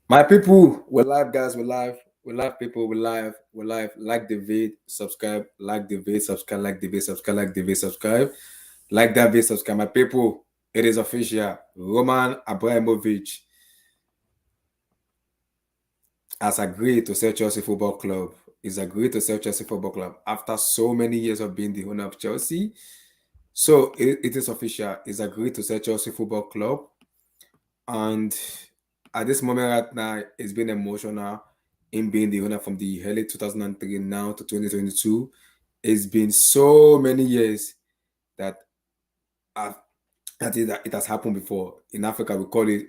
My people, we're live, guys. We're live. We're live, people. We're live. We're live. Like the vid, subscribe. Like the vid, subscribe. Like the vid, subscribe. Like the vid, subscribe. Like that vid, subscribe. My people, it is official. Roman Abramovich has agreed to sell Chelsea Football Club. He's agreed to sell Chelsea Football Club after so many years of being the owner of Chelsea. So it is official. He's agreed to sell Chelsea Football Club. And at this moment right now, it's been emotional in being the owner from the early 2003 now to 2022. It's been so many years that I've, it has happened before. In Africa, we call it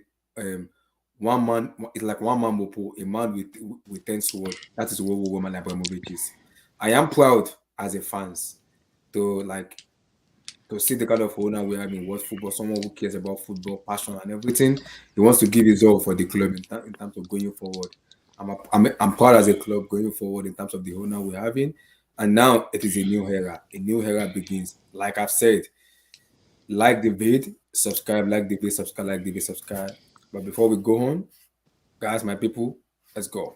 one man. It's like one man mopo, a man with 10 swords. That is what Roman Abramovich is. I am proud as a fans to see the kind of owner we have in world football, someone who cares about football, passion, and everything. He wants to give his all for the club in terms of going forward. I'm proud as a club going forward in terms of the owner we're having. And now it is a new era. A new era begins. Like I've said, like the vid, subscribe, like the vid, subscribe, like the vid, subscribe. But before we go on, guys, my people, let's go.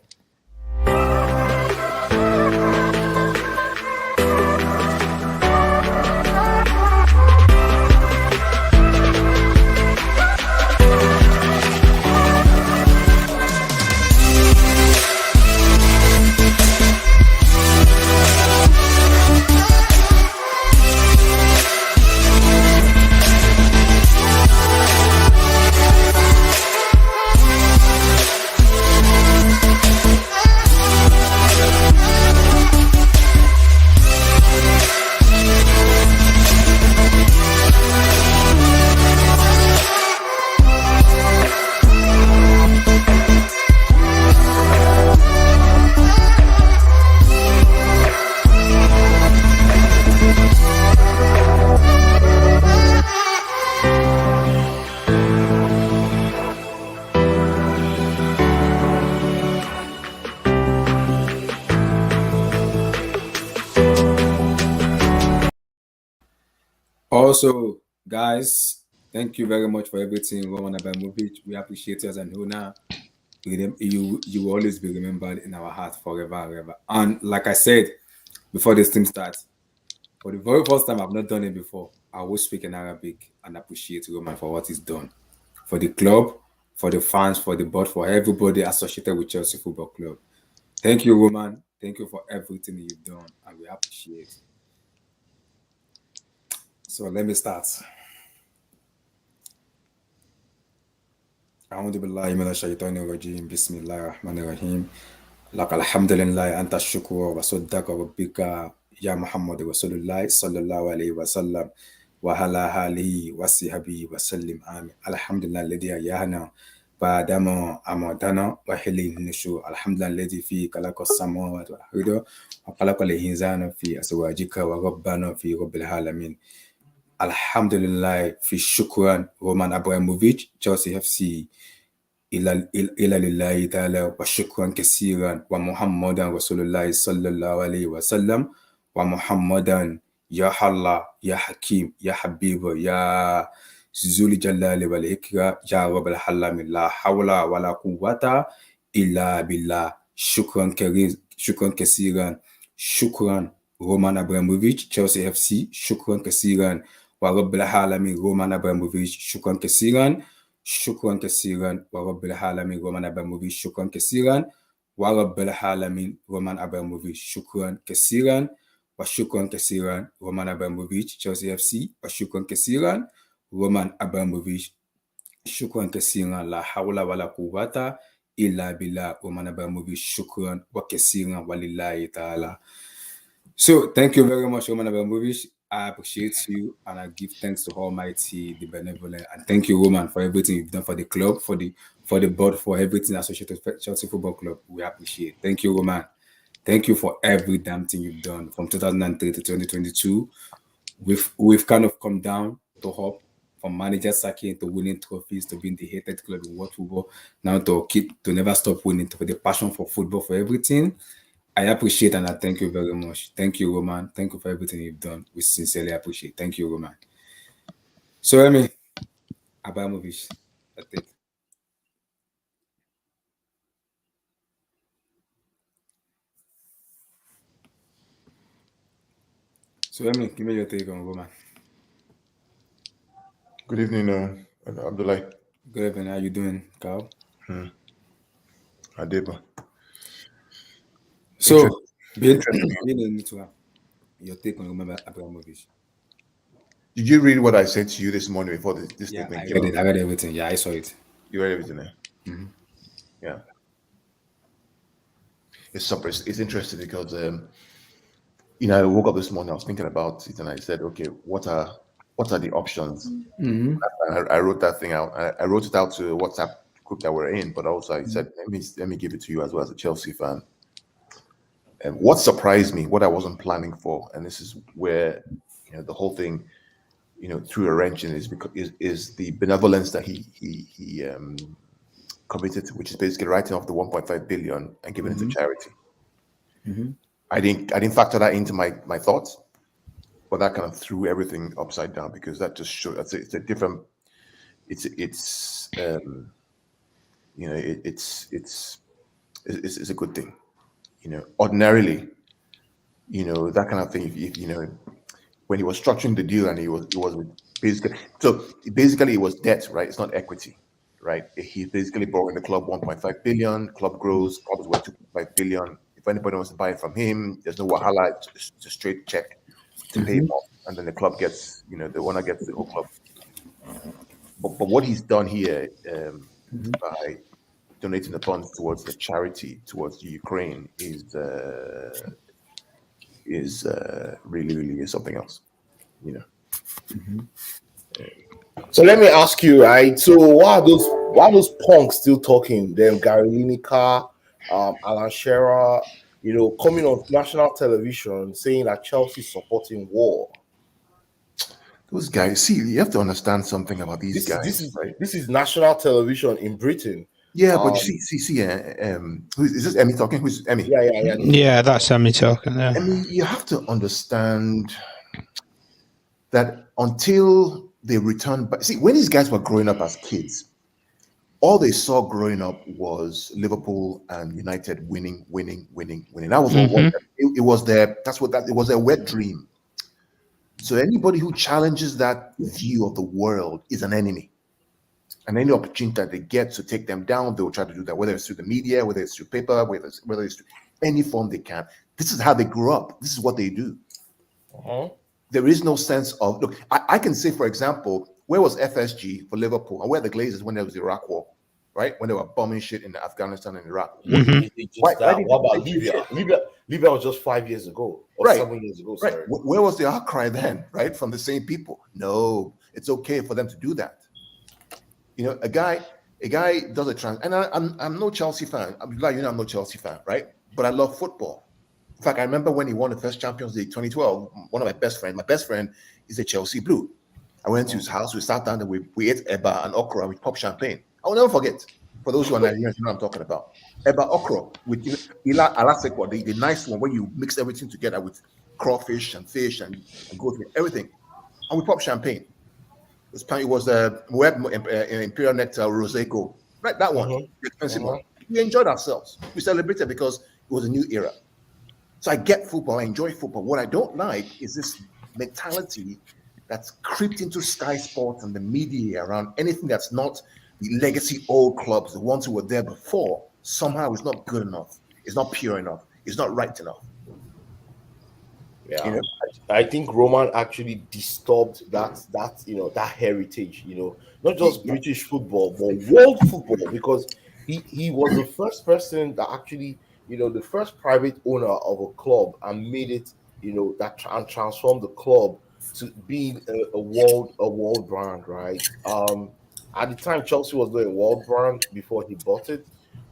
Also, guys, thank you very much for everything, Roman Abramovich. We appreciate you as an owner. You will always be remembered in our heart forever and ever. And like I said before this team starts, for the very first time, I've not done it before. I will speak in Arabic and appreciate Roman for what he's done for the club, for the fans, for the board, for everybody associated with Chelsea Football Club. Thank you, Roman. Thank you for everything you've done, and we appreciate. So let me start. أعوذ بالله من الشيطان الرجيم بسم الله الرحمن الرحيم لك الحمد لله أنت الشكر وصدق ربك يا محمد رسول الله صلى الله عليه وسلم وعلى آله وصحبه وسلم آمين الحمد لله الذي أحيانا بعدما أماتنا وإليه النشور الحمد لله الذي فيه خلق السماوات والأرض وخلق الإنسان في أزواجك وربنا في رب العالمين الحمد لله في شكرا رومان أبراموفيتش تشيلسي اف سي إلى لله تعالى وشكرا كثيرا ومحمدا رسول الله صلى الله عليه وسلم ومحمدا يا الله يا حكيم يا حبيب يا ذو الجلال والإكرام يا رب العالمين لا حول ولا قوة إلا بالله شكرا كريم شكرا كثيرا شكرا رومان أبراموفيتش تشيلسي اف سي شكرا كثيرا ورب العالمين رومان أبراموفيتش شكرا كثيرا شكرا كثيرا ورب العالمين رومان أبراموفيتش شكرا كثيرا ورب العالمين رومان أبراموفيتش شكرا كثيرا وشكرا كثيرا رومان أبراموفيتش تشيلسي اف سي وشكرا كثيرا رومان أبراموفيتش شكرا كثيرا لا حول ولا قوة إلا بالله رومان أبراموفيتش شكرا وكثيرا ولله تعالى. So thank you very much, Roman Abramovich. I appreciate you and I give thanks to Almighty, the benevolent, and thank you, Roman, for everything you've done for the club, for the board, for everything associated with Chelsea Football Club. We appreciate. Thank you, Roman. Thank you for every damn thing you've done from 2003 to 2022. We've kind of come down to up from manager sacking to winning trophies to being the hated club in world football. Now to never stop winning, to the passion for football, for everything. I appreciate and I thank you very much. Thank you, Roman. Thank you for everything you've done. We sincerely appreciate. Thank you, Roman. So, Abramovich, that's it. So Emily, give me your take on Roma. Good evening, Abdullah. Good evening. How you doing, Carl? Hmm. Adeba. Interest, So, being interesting. being a neutral, your take on Roman Abramovich. Did you read what I said to you this morning before this Yeah, statement I came read it. out? I read everything. Yeah, I saw it. You read everything there? Hmm. Yeah. It's interesting because I woke up this morning. I was thinking about it, and I said, okay, what are the options? Hmm. I wrote that thing out. I wrote it out to a WhatsApp group that we're in, but also I said, let me give it to you as well as a Chelsea fan. And what surprised me, what I wasn't planning for, and this is where the whole thing threw a wrench in, is because is the benevolence that he committed to, which is basically writing off the 1.5 billion and giving it to Hmm. charity. Hmm. I didn't factor that into my thoughts, but that kind of threw everything upside down because that just showed it's a different it's you know it, it's a good thing. Ordinarily, that kind of thing. If when he was structuring the deal, and it was basically it was debt, right? It's not equity, right? He's basically borrowing the club 1.5 billion. Club grows, club is worth 2.5 billion. If anybody wants to buy it from him, there's no wahala. It's a straight check to pay him Hmm. off, and then the club gets, the owner gets the whole club. But what he's done here, by donating the funds towards the charity towards Ukraine is really really is something else, you know. So let me ask you, right? So why are those punks still talking? Them Gary Lineker, Alan Shearer, coming on national television saying that Chelsea is supporting war. Those guys, see, you have to understand something about these This is this guys, is right? this is national television in Britain. Yeah, but you Um, see, who is this? Emmy talking? Who's Emmy? yeah, yeah, yeah. This is Yeah, that's Sammy talking there. Emmy, you have to understand that until they return back. See, when these guys were growing up as kids, all they saw growing up was Liverpool and United winning, winning, winning, winning. That was all. Hmm. It was their. That's what that. It was their wet dream. So anybody who challenges that view of the world is an enemy. And any opportunity that they get to take them down, they will try to do that, whether it's through the media, whether it's through paper, whether it's through any form they can. This is how they grew up. This is what they do. uh-huh. There is no sense of look. I can say, for example, where was FSG for Liverpool, and where the Glazers when there was the Iraq War, right? When they were bombing shit in Afghanistan and Iraq. What did Hmm. Is it why just why that? did What they about say Libya? shit? Libya was just 5 years ago or Right, 7 years ago. right. Sorry. Where was the outcry then, right? From the same people. No, it's okay for them to do that. A guy does a trans, and I'm no Chelsea fan. I'm like, I'm no Chelsea fan, right? But I love football. In fact, I remember when he won the first Champions League 2012. One of my best friend is a Chelsea Blue. I went to his house. We sat down and we ate eba and okra and we popped champagne. I will never forget. For those who are Nigerians, you know what I'm talking about. Eba okra with ila alasekwa, the nice one where you mix everything together with crawfish and fish and goat meat, everything. And we popped champagne. It was we had Imperial Nectar Roseco, right? That one, Uh-huh. the expensive Uh-huh. one. We enjoyed ourselves. We celebrated because it was a new era. So I get football. I enjoy football. What I don't like is this mentality that's creeped into Sky Sports and the media around anything that's not the legacy old clubs, the ones who were there before. Somehow it's not good enough. It's not pure enough. It's not right enough. You Yeah, know. I think Roman actually disturbed that heritage. Not just British football, but world football, because he was the first person that actually, the first private owner of a club and made it, and transformed the club to being a world brand, right? At the time, Chelsea was doing world brand before he bought it.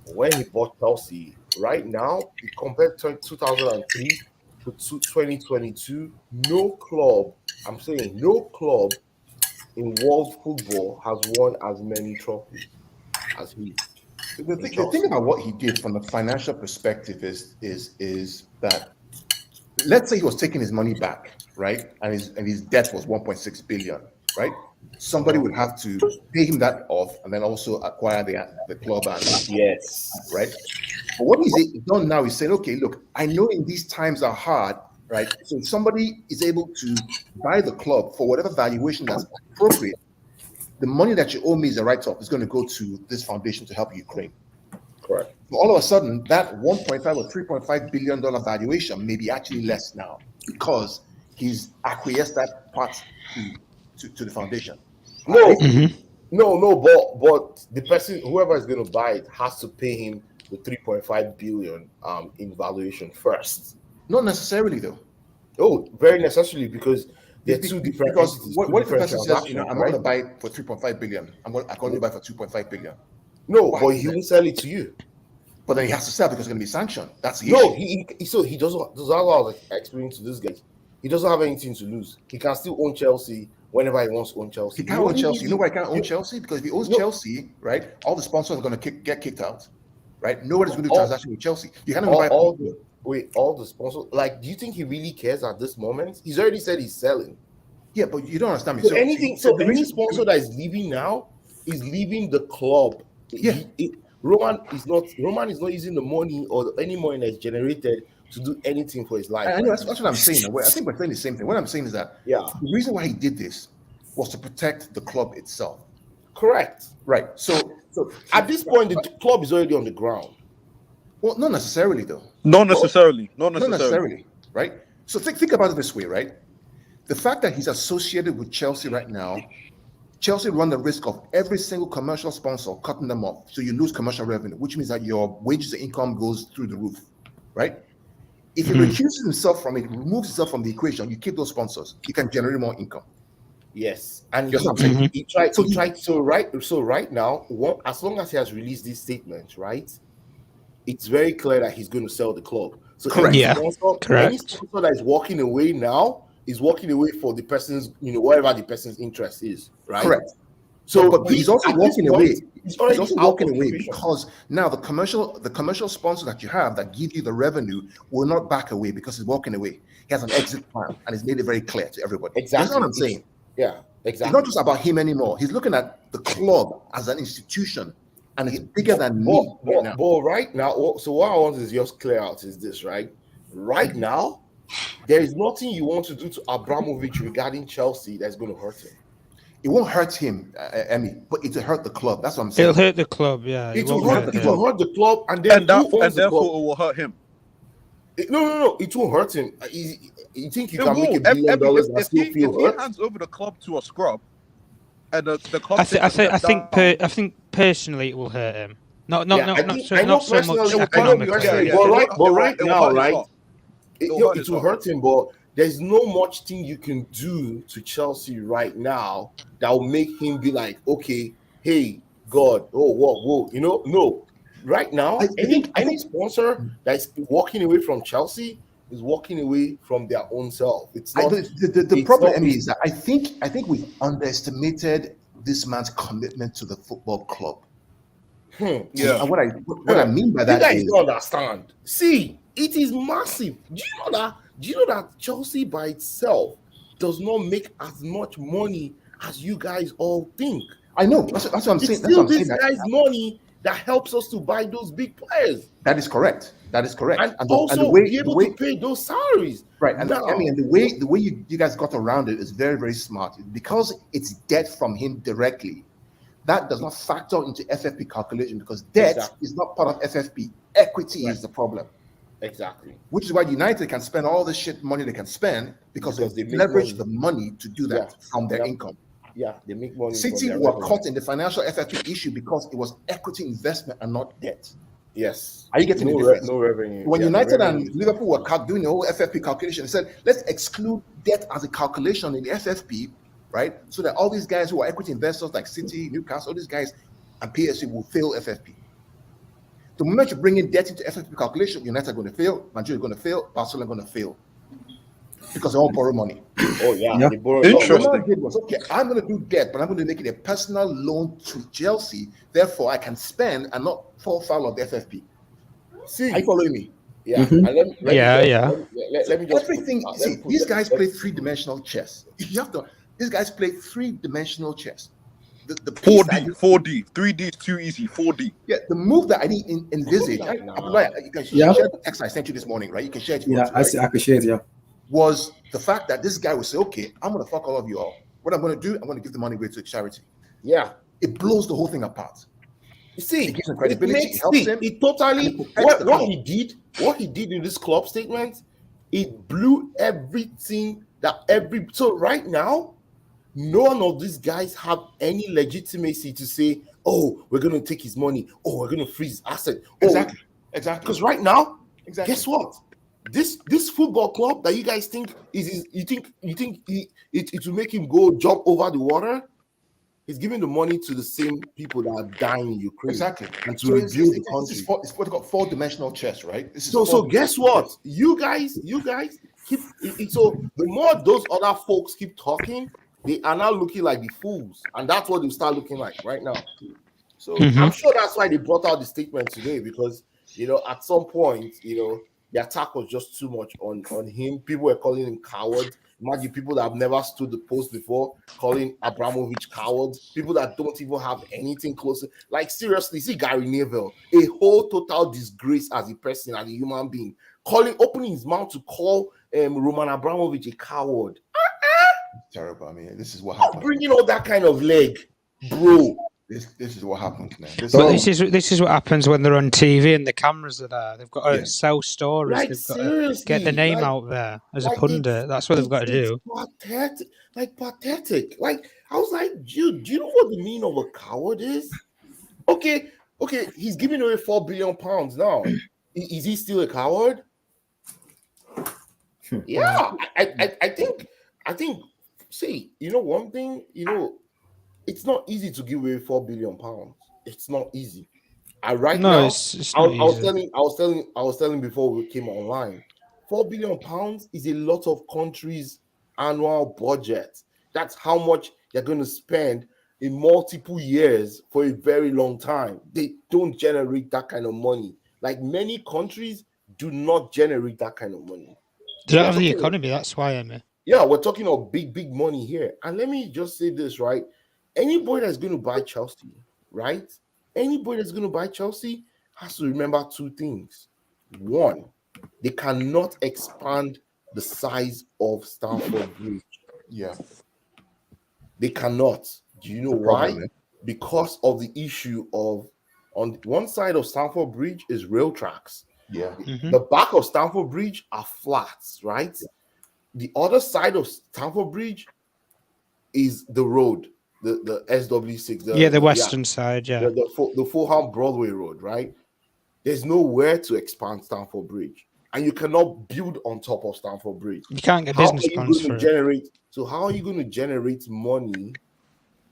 When he bought Chelsea, right now, compared to 2003 to 2022, no club, I'm saying no club in world football has won as many trophies as he The in thing, the thing Chelsea. about what he did from a financial perspective is that, let's say he was taking his money back, right? And his debt was 1.6 billion, right? Somebody Uh-huh. would have to pay him that off and then also acquire the club, and Yes. right. But what he's done now is saying, okay, look, I know in these times are hard. right? So if somebody is able to buy the club for whatever valuation that's appropriate, the money that you owe me as a write-off is going to go to this foundation to help Ukraine. Correct. So all of a sudden, that 1.5 or $3.5 billion valuation may be actually less now because he's acquiesced that part to the foundation. No, Mhm. no, but the person, whoever is going to buy it, has to pay him the 3.5 billion in valuation first. Not necessarily, though. Oh, very necessarily, because they're two different Because entities, what two if the different person says, transactions, I'm right? going to buy it for 3.5 billion. I can only buy for 2.5 billion. No, Why but is he that? won't sell it to you. But then he has to sell because it's going to be sanctioned. That's the No, issue. he doesn't. That's what I was explaining to this guy. He doesn't have anything to lose. He can still own Chelsea whenever he wants to own Chelsea. He can't own Chelsea. You know why he can't own Chelsea? Because if he owns No. Chelsea, right, all the sponsors are going to get kicked out, right? Nobody's going to do All- transaction with Chelsea. You can't even buy. all the sponsors. Like, do you think he really cares at this moment? He's already said he's selling. Yeah, but you don't understand me. So anything. So the any reason- sponsor that is leaving now is leaving the club. Yeah. Roman is not using the money or any money that's generated to do anything for his life. I know that's what I'm saying. I think we're saying the same thing. What I'm saying is that Yeah, the reason why he did this was to protect the club itself, correct. right? So At this point, the club is already on the ground. well, not necessarily though. Not necessarily. Not Not necessarily. necessarily, right? So think about it this way, right? The fact that he's associated with Chelsea right now, Chelsea run the risk of every single commercial sponsor cutting them off. So you lose commercial revenue, which means that your wages and income goes through the roof, right? If he recuses himself from it, removes himself from the equation, you keep those sponsors, you can generate more income. Yes, and Yes, I'm saying. he tried. So right now, as long as he has released these statements, right, it's very clear that he's going to sell the club. So Correct. any Yeah, sponsor, correct. any sponsor that is walking away now is walking away for the person's, whatever the person's interest is, right? Correct. So, but he's also at this walking point, away. He's He's already also out walking of the away equation. because now the commercial sponsor that you have that give you the revenue will not back away because he's walking away. He has an exit plan and he's made it very clear to everybody. Exactly. That's what I'm saying. Yeah, It's exactly. not just about him anymore. He's looking at the club as an institution and it's bigger than me right now. But right now, so what I want to just clear out is this, right? Right now, there is nothing you want to do to Abramovich regarding Chelsea that's going to hurt him. It won't hurt him, Emmy, but it'll hurt the club. That's what I'm saying. It'll hurt the club, yeah. It won't will hurt the club, and then And who owns the therefore club? it will hurt him. No, it won't hurt him. You think you It can will. make $1 billion and If still he feel hurt? hands over the club to a scrub, and the club, I think personally it will hurt him. Not so much personally, economically. but right now, right? It It'll hurt will his heart. hurt him, but there's no much thing you can do to Chelsea right now that will make him be like, okay, hey, God, whoa, no. Right now, I think- any sponsor that's walking away from Chelsea is walking away from their own self. It's not. The it's problem, not- Emmy, is that I think we've underestimated this man's commitment to the football club. Yeah. And what I mean by You that guys is don't understand. See, it is massive. Do you know that Chelsea by itself does not make as much money as you guys all think? I know that's what I'm It's saying. That's still what I'm this saying. guy's money that helps us to buy those big players That is correct. That is correct. and the also way, be the able way, to pay those salaries. right, and now. I mean, the way you guys got around it is very, very smart because it's debt from him directly. That does not factor into FFP calculation because debt Exactly. is not part of FFP. Equity is the problem, Exactly. which is why United can spend all the shit money they can spend because Because they they make leverage money. the money to do that Yeah. from their Yeah. income. Yeah, they make money. City from were their caught in the financial FFP issue because it was equity investment and not debt. Yes. Are you getting the no difference? no revenue. When Yeah, United revenue. and Liverpool were doing the whole FFP calculation, they said, let's exclude debt as a calculation in the FFP, right? So that all these guys who are equity investors like City, Newcastle, all these guys and PSG will fail FFP. The moment you bring in debt into FFP calculation, United are going to fail, Nigeria are going to fail, Barcelona are going to fail. Because they all borrow money. Oh yeah, Yeah. they borrow Interesting. What I did was, okay, I'm going to do debt, but I'm going to make it a personal loan to Chelsea. Therefore, I can spend and not fall foul of the FFP. See, Are you following me? yeah, Mhm. and let me let me just Everything. let me See, put these that- guys play three-dimensional chess. You have to. These guys play three-dimensional chess. The piece that I 4D, did- 4D, 3D is too easy. 4D. Yeah, the move that I didn't envisage. Nah. Abdullah, you can Yeah. share the text I sent you this morning, right? You can share it. if you Yeah, want to, I right? see. I appreciate. Yeah. was the fact that this guy would say, okay, I'm going to fuck all of you all. What I'm going to do, I'm going to give the money away to charity. Yeah. It blows the whole thing apart. You see, It gives him it credibility. makes It helps him. it totally and it protects the what club. he did in this club statement, it blew everything so right now, none of these guys have any legitimacy to say, oh, we're gonna take his money, oh, we're gonna freeze his asset. Exactly. Because right now, Exactly. guess what? This football club that you guys think you think it will make him go jump over the water. He's giving the money to the same people that are dying in Ukraine. Exactly. And to rebuild the country. It's what they call four-dimensional chess, right? So guess what? You guys keep it. So the more those other folks keep talking, they are now looking like the fools. And that's what they start looking like right now. So I'm sure that's why they brought out the statement today, because at some point, the attack was just too much on him. People were calling him coward. Imagine people that have never stood the post before calling Abramovich cowards, people that don't even have anything closer. Like, seriously, see Gary Neville, a whole total disgrace as a person, as a human being, opening his mouth to call Roman Abramovich a coward. Terrible. I mean, this is what happens. Bringing all that kind of leg, bro. This is what happens, man. This is what happens when they're on TV and the cameras are there. They've got to sell stories. Like, They've got to get the name out there as a pundit. That's what they've got to do. Pathetic. Like, I was like, dude, do you know what the meaning of a coward is? Okay, he's giving away £4 billion now. Is he still a coward? Yeah, I think. See, one thing, it's not easy to give away £4 billion. It's not easy. I was telling before we came online, £4 billion is a lot of countries' annual budget. That's how much they're going to spend in multiple years for a very long time. They don't generate that kind of money. Like, many countries do not generate that kind of money. They don't have the economy. That's why, Emmy. Yeah, we're talking of big money here. And let me just say this, right? Anybody that's going to buy Chelsea, right? Anybody that's going to buy Chelsea has to remember two things. One, they cannot expand the size of Stamford Bridge. Yeah. They cannot. Do you know why? Because of the issue of, on one side of Stamford Bridge is rail tracks. Yeah. The back of Stamford Bridge are flats, right? The other side of Stamford Bridge is the road, the SW6. The western side, yeah. The Fulham Broadway Road, right? There's nowhere to expand Stamford Bridge. And you cannot build on top of Stamford Bridge. You can't get business plans for it. So how are you going to generate money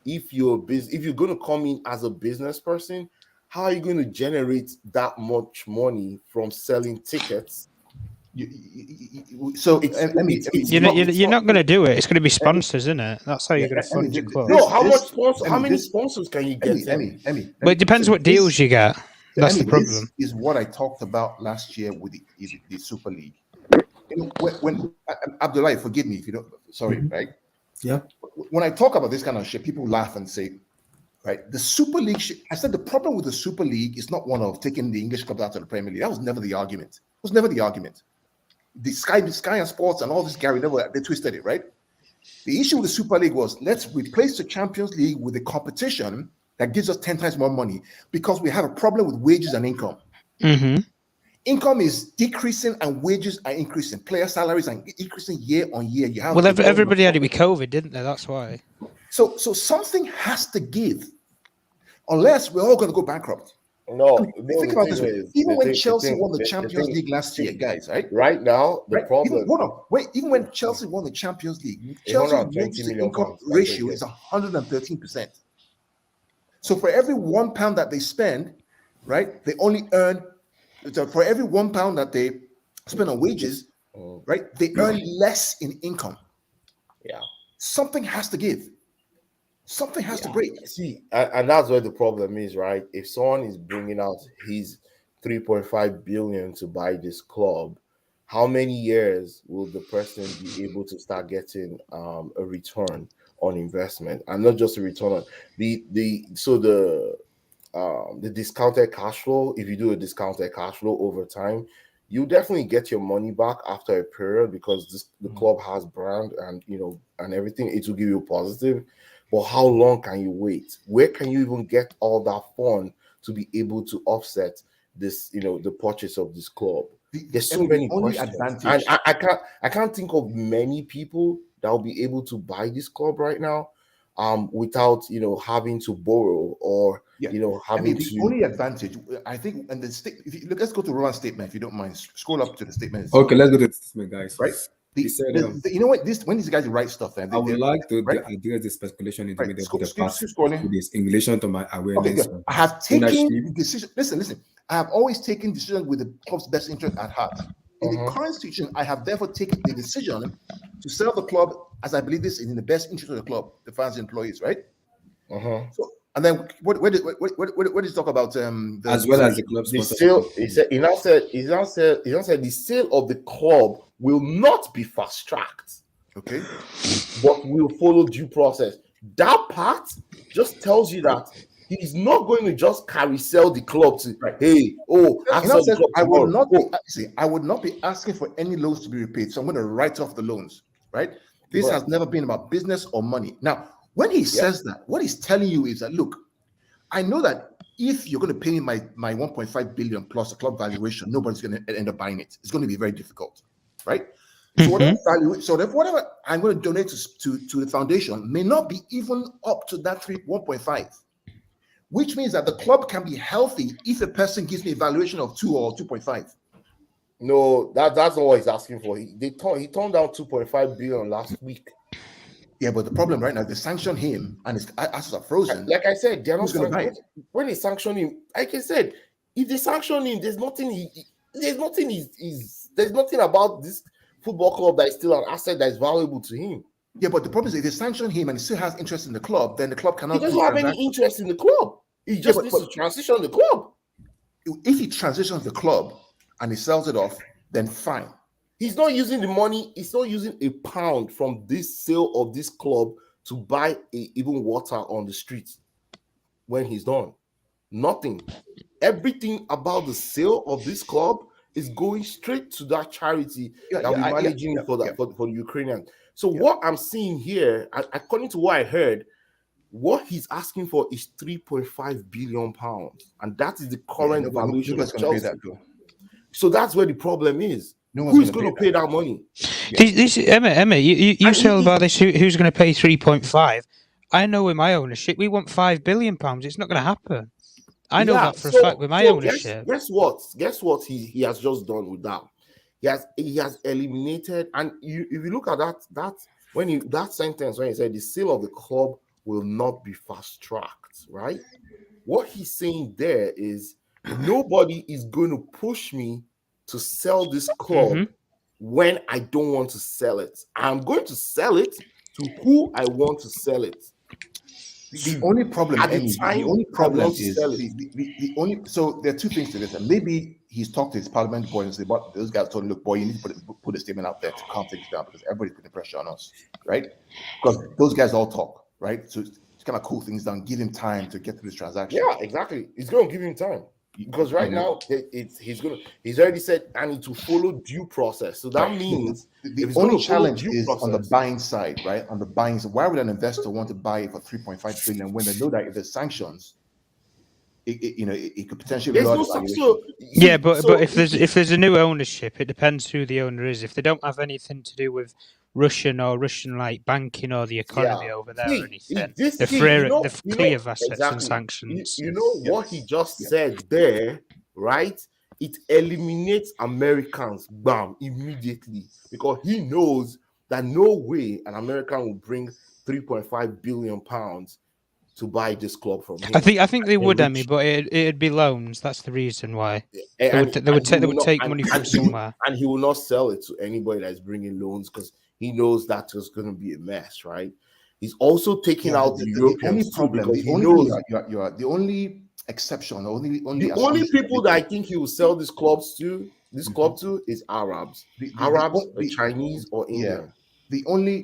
if you're going to come in as a business person? How are you going to generate that much money from selling tickets? You're not going to do it. It's going to be sponsors, isn't it? That's how you're going to fund your club. No, how many sponsors can you get? Well, it depends what deals you get. That's the problem. This is what I talked about last year with the Super League. When Abdullah, forgive me if you don't. Sorry, right? Yeah. When I talk about this kind of shit, people laugh and say, right, the Super League. I said the problem with the Super League is not one of taking the English clubs out of the Premier League. That was never the argument. The Sky and Sports and all this Gary Neville, they twisted it, right? The issue with the Super League was, let's replace the Champions League with a competition that gives us 10 times more money, because we have a problem with wages and income. Income is decreasing and wages are increasing. Player salaries are increasing year on year. Everybody had it with COVID, didn't they? That's why. So something has to give, unless we're all going to go bankrupt. No, think about this way. Even when Chelsea won the Champions League last year, guys, right? Right now, problem. Even when Chelsea won the Champions League, Chelsea's income ratio is 113%. So for every £1 that they spend, right, they only earn. So for every £1 that they spend on wages, right, they earn less in income. Yeah, something has to give. Something has to break. See, and that's where the problem is, right? If someone is bringing out his 3.5 billion to buy this club, how many years will the person be able to start getting a return on investment? And not just a return on the discounted cash flow. If you do a discounted cash flow over time, you definitely get your money back after a period because the club has brand and and everything. It will give you positive. But how long can you wait? Where can you even get all that fund to be able to offset this, the purchase of this club? There's so many only questions, advantage, and I can't think of many people that will be able to buy this club right now, without having to borrow or having the to. only advantage, I think, and let's go to Roland's statement if you don't mind. Scroll up to the statement. Okay, let's go to the statement, guys. Right. He said, you know what? When these guys write stuff, I would like to right? address the speculation in the Right. media for the past Keep scrolling. 2 days in relation to my Okay, awareness. good. I have taken ownership. the decision. Listen. I have always taken decisions with the club's best interest at heart. In the current situation, I have therefore taken the decision to sell the club as I believe this is in the best interest of the club, the fans, and employees, right? So, and then what did you talk about? As well as the club The sponsorship. sale, he now said the sale of the club will not be fast tracked, Okay. but will follow due process. That part just tells you that he's not going to just carry sell the club to I would not be asking for any loans to be repaid, so I'm going to write off the loans. Right? This has never been about business or money. Now, when he says that, what he's telling you is that, look, I know that if you're going to pay me my 1.5 billion plus a club valuation, nobody's going to end up buying it. It's going to be very difficult, right? So whatever I'm going to donate to the foundation may not be even up to that 1.5, which means that the club can be healthy if a person gives me a valuation of 2 or 2.5. No, that's not what he's asking for. He turned down 2.5 billion last week. Yeah, but the problem right now, they sanction him and his assets are frozen. Like I said, they're not going to buy it? When they sanction him, like I said, if they sanction him, there's nothing about this football club that is still an asset that is valuable to him. Yeah, but the problem is if they sanction him and he still has interest in the club, then the club cannot. He doesn't have any interest in the club. He just needs to transition the club. If he transitions the club and he sells it off, then fine. He's not using the money. He's not using a pound from this sale of this club to buy even water on the street when he's done. Nothing. Everything about the sale of this club is going straight to that charity that we're managing for the Ukrainians. So what I'm seeing here, according to what I heard, what he's asking for is 3.5 billion pounds, and that is the current valuation of Chelsea. So that's where the problem is. Who's going to pay that money? Emma, you tell about this. Who's going to pay 3.5? I know with my ownership, we want £5 billion. It's not going to happen. I know that for a fact with my ownership. Guess what he has just done with that? He has eliminated, and if you look at that sentence when he said the sale of the club will not be fast tracked, right? What he's saying there is nobody is going to push me to sell this club when I don't want to sell it. I'm going to sell it to who I want to sell it. The only problem so there are two things to this. And maybe he's talked to his parliament board and said, "But those guys told him, look, boy, you need to put a statement out there to calm things down because everybody's putting pressure on us, right? Because those guys all talk, right? So it's kind of cool things down, give him time to get through this transaction." Yeah, exactly. It's going to give him time. Because right now he's already said I need to follow due process. So that means the only challenge is on the buying side, right? On the buying side, why would an investor want to buy it for 3.5 billion when they know that if there's sanctions, it could potentially there's no sanction. Yeah, but if there's a new ownership, it depends who the owner is. If they don't have anything to do with Russian like banking or the economy over there or anything, they're clear of assets and sanctions. You know what he just said there, right? It eliminates Americans, bam, immediately, because he knows that no way an American will bring 3.5 billion pounds to buy this club from him. I think they would, Emmy, but it'd be loans. That's the reason why. They would take money from somewhere, and he will not sell it to anybody that's bringing loans because he knows that's just going to be a mess, right? He's also taking out the Europeans too, because he knows the only exception, the only people that I think he will sell this club to is Arabs, the Chinese, or Indian.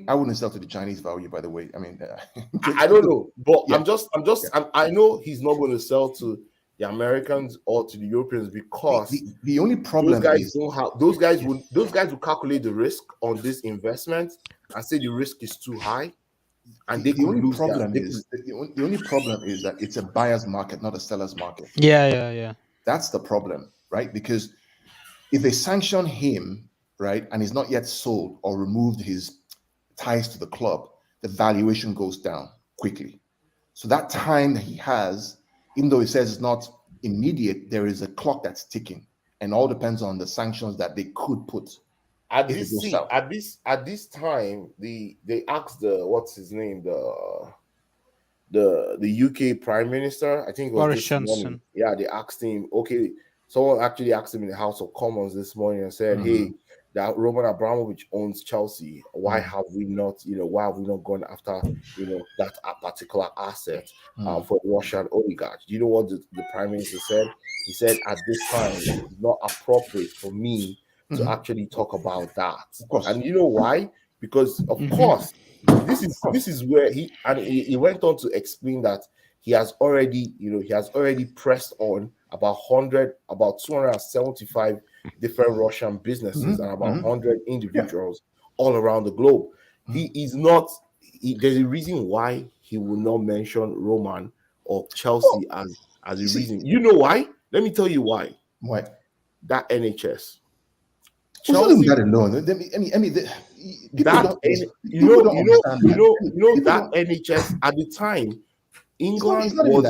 I wouldn't sell to the Chinese value, by the way. I mean, I don't know, but I know he's not going to sell to the Americans or to the Europeans because the only problem is those guys would calculate the risk on this investment and say the risk is too high, and they could lose. The only problem is that it's a buyer's market, not a seller's market. Yeah. That's the problem, right? Because if they sanction him, right, and he's not yet sold or removed his ties to the club, the valuation goes down quickly. So that time that he has, even though he says it's not immediate, there is a clock that's ticking, and all depends on the sanctions that they could put. At this time, they asked what's his name, the UK Prime Minister, I think it was Boris Johnson. Yeah, they asked him. Okay, someone actually asked him in the House of Commons this morning and said, "Hey, that Roman Abramovich owns Chelsea. Why have we not gone after that particular asset for the Russian oligarch?" Do you know what the Prime Minister said? He said, "At this time, it's not appropriate for me to actually talk about that." And you know why? Because of course, this is where he went on to explain that he has already pressed on about 275 different Russian businesses and about 100 individuals all around the globe. There's a reason why he will not mention Roman or Chelsea as a reason. You know why? Let me tell you why. Why? That NHS. Chelsea, that alone. That NHS at the time, England was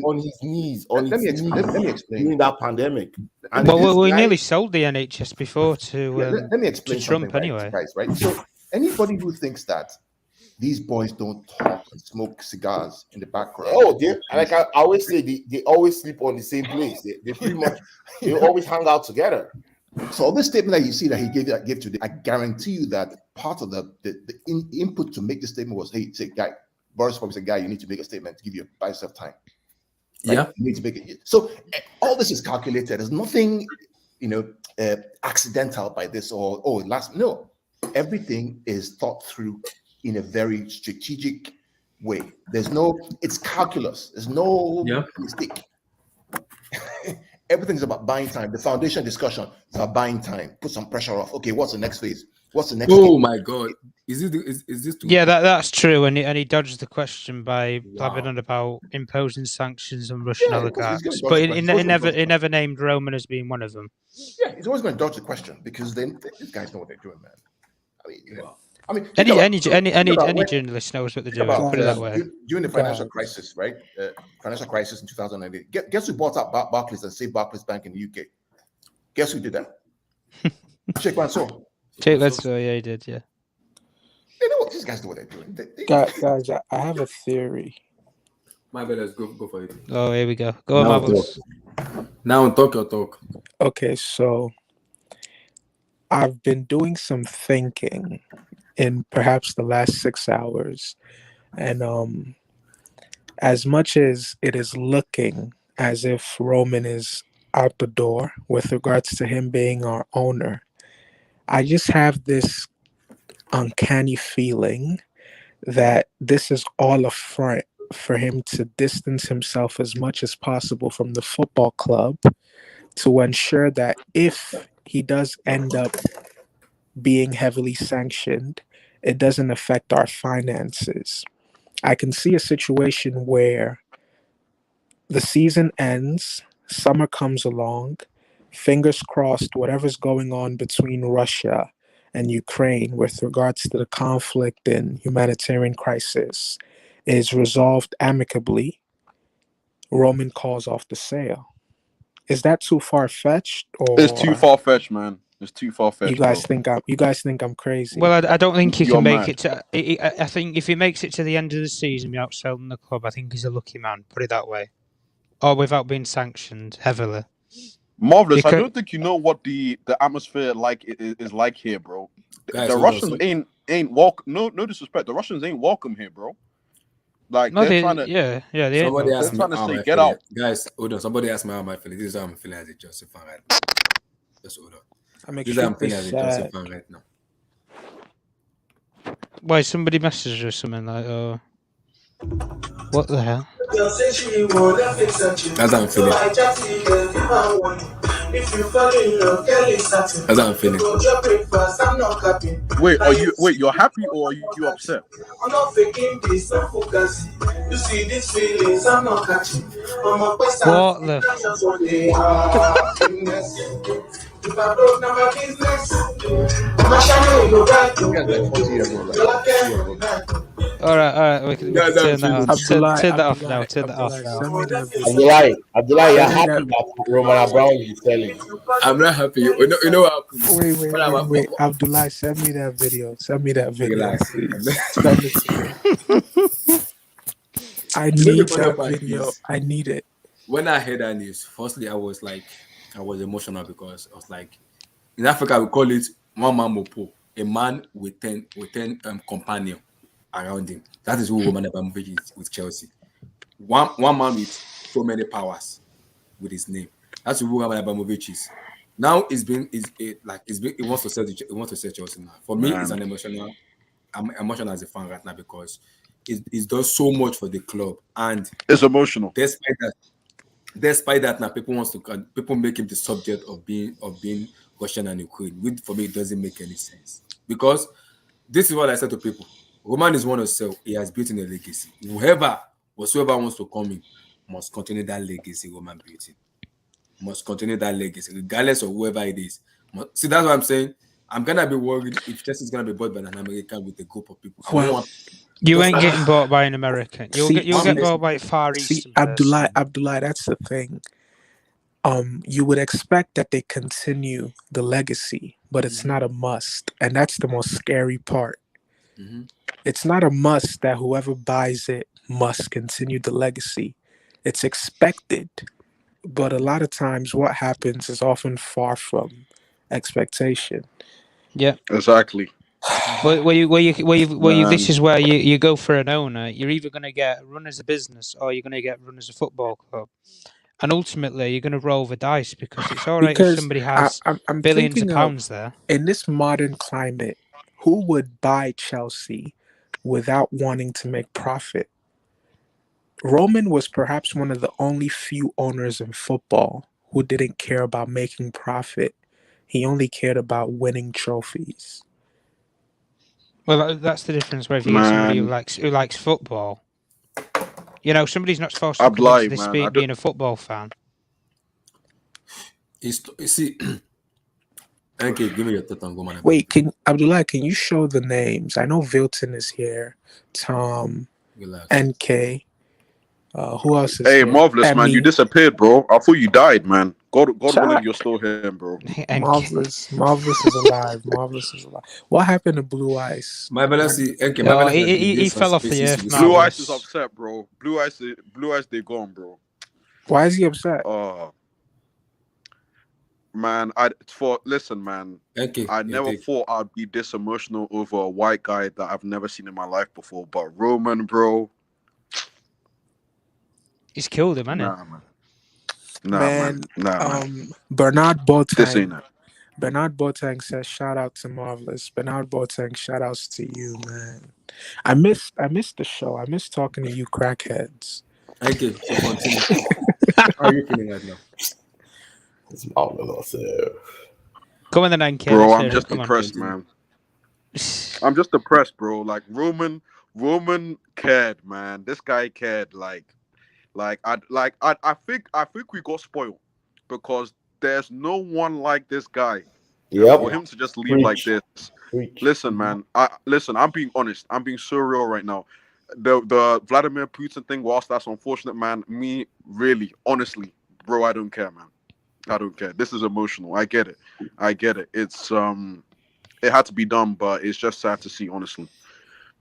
on his knees. Let me explain. During that pandemic. And we nearly sold the NHS before to let me explain to Trump anyway. Right. So anybody who thinks that these boys don't talk and smoke cigars in the background. Like I always say, they always sleep on the same place. They pretty much they always hang out together. So all this statement that you see that he gave today, I guarantee you that part of the input to make the statement was, hey, say, guy, Boris probably said, guy, you need to make a statement to give you buy yourself time. Right? Yeah, you need to make it. So all this is calculated. There's nothing, accidental by this no. Everything is thought through in a very strategic way. It's calculus. There's no mistake. Everything's about buying time. The foundation discussion is about buying time. Put some pressure off. Okay, what's the next phase? What's the next? Oh my God, is this? Yeah, that's true. And he dodged the question by blabbing on about imposing sanctions on Russian oligarchs, but he never named Roman as being one of them. Yeah, he's always going to dodge the question because these guys know what they're doing, man. Any journalist knows what they're doing. Put it that way. During the financial crisis, right? Financial crisis in 2008. Guess who bought up Barclays and saved Barclays Bank in the UK? Guess who did that? Sheikh Mansour. Sheikh Mansour, yeah, he did, yeah. They know what these guys know what they're doing. Guys, I have a theory. My bad, let's go for it. Oh, here we go. Go on, Marvelous. Now talk your talk. Okay, so I've been doing some thinking in perhaps the last 6 hours. And as much as it is looking as if Roman is out the door with regards to him being our owner, I just have this uncanny feeling that this is all a front for him to distance himself as much as possible from the football club to ensure that if he does end up being heavily sanctioned, it doesn't affect our finances. I can see a situation where the season ends, summer comes along, fingers crossed, whatever's going on between Russia and Ukraine with regards to the conflict and humanitarian crisis is resolved amicably. Roman calls off the sale. Is that too far-fetched? Or it's too far-fetched, man. It's too far-fetched. You guys think I'm crazy? Well, I don't think he can make it to. I think if he makes it to the end of the season without selling the club, I think he's a lucky man. Put it that way, or without being sanctioned heavily. Marvelous. I don't think you know what the atmosphere is like here, bro. Guys, the Russians ain't welcome. No disrespect. The Russians ain't welcome here, bro. Like no, they're trying to. Yeah. Somebody asked me trying to say, get feeling. out, guys. Hold on. Somebody asked me how am I feeling. This is how I'm feeling as a Chelsea fan right now. Just hold on. This is how I'm feeling as a Chelsea fan right now. Why somebody messaged or something like, "Oh, what the hell?" That's how I'm feeling. That's how I'm feeling. Wait, you're happy or are you upset? I'm not faking this, no focus. You see these feelings, I'm not catching. I'm a person. What the? If I broke, now my business. I'm a shadow, you right. You guys like 40 years old, like All right. We can turn that off. Turn that off now. Turn that off now. Send me that video. Abdullah, you're happy that Roman Brown is selling. I'm not happy. You know what happened? Wait. Abdullah, send me that video. Relax. Please. Send it to me. I need that video. I need it. When I heard that news, firstly, I was emotional because I was like, in Africa we call it one man mopo, a man with 10 companion around him. That is who Roman Abramovich is with Chelsea. One man with so many powers with his name. That's who Roman Abramovich is. Now he wants to sell Chelsea now. For me, it's an emotional. I'm emotional as a fan right now because he's done so much for the club, and it's emotional. Despite that, now people make him the subject of being Russian and Ukraine. Which for me it doesn't make any sense because this is what I said to people. Roman is one to sell. He has built in a legacy. Whosoever wants to come in must continue that legacy Roman built in. Must continue that legacy, regardless of whoever it is. See, that's what I'm saying. I'm gonna be worried if Chelsea is gonna be bought by an American with a group of people. You ain't getting bought by an American. You'll get bought by Far Eastern. Abdullah, that's the thing. You would expect that they continue the legacy, but it's not a must, and that's the most scary part. Mm-hmm. It's not a must that whoever buys it must continue the legacy. It's expected, but a lot of times what happens is often far from expectation. Yeah, exactly. This is where you go for an owner. You're either going to get run as a business or you're going to get run as a football club. And ultimately, you're going to roll the dice because it's all right if somebody has I'm billions of pounds there. In this modern climate, who would buy Chelsea without wanting to make profit? Roman was perhaps one of the only few owners in football who didn't care about making profit. He only cared about winning trophies. Well, that's the difference whether you get somebody who likes football. You know, somebody's not supposed to come into this being a football fan. See, okay, give me your thought on Roman. Wait, Abdullah, can you show the names? I know Vilton is here, Tom, NK. Who else is here? Marvelous, man. You disappeared, bro. I thought you died, man. God willing, you're still here, bro. Marvelous is alive. Marvelous is alive. What happened to Blue Ice? He fell off the earth. Blue Ice is upset, bro. Blue Ice, they gone, bro. Why is he upset? Man, listen, man. I never thought I'd be this emotional over a white guy that I've never seen in my life before. But Roman, bro, he's killed him, hasn't he? Man. Bernard Boateng says shout out to Marvelous. Bernard Boateng, shout outs to you, man. I missed the show. I miss talking to you crackheads. Thank you. So continue. How are you feeling right now? It's Marvelous. Come on then, NK. Bro, I'm just depressed, man. I'm just depressed, bro. Like Roman cared, man. This guy cared, I think we got spoiled because there's no one like this guy. For him to just leave like this. Listen, man. I'm being honest. I'm being so real right now. The Vladimir Putin thing, whilst that's unfortunate, man, me really, honestly, bro, I don't care, man. I don't care. This is emotional. I get it. It's it had to be done, but it's just sad to see, honestly.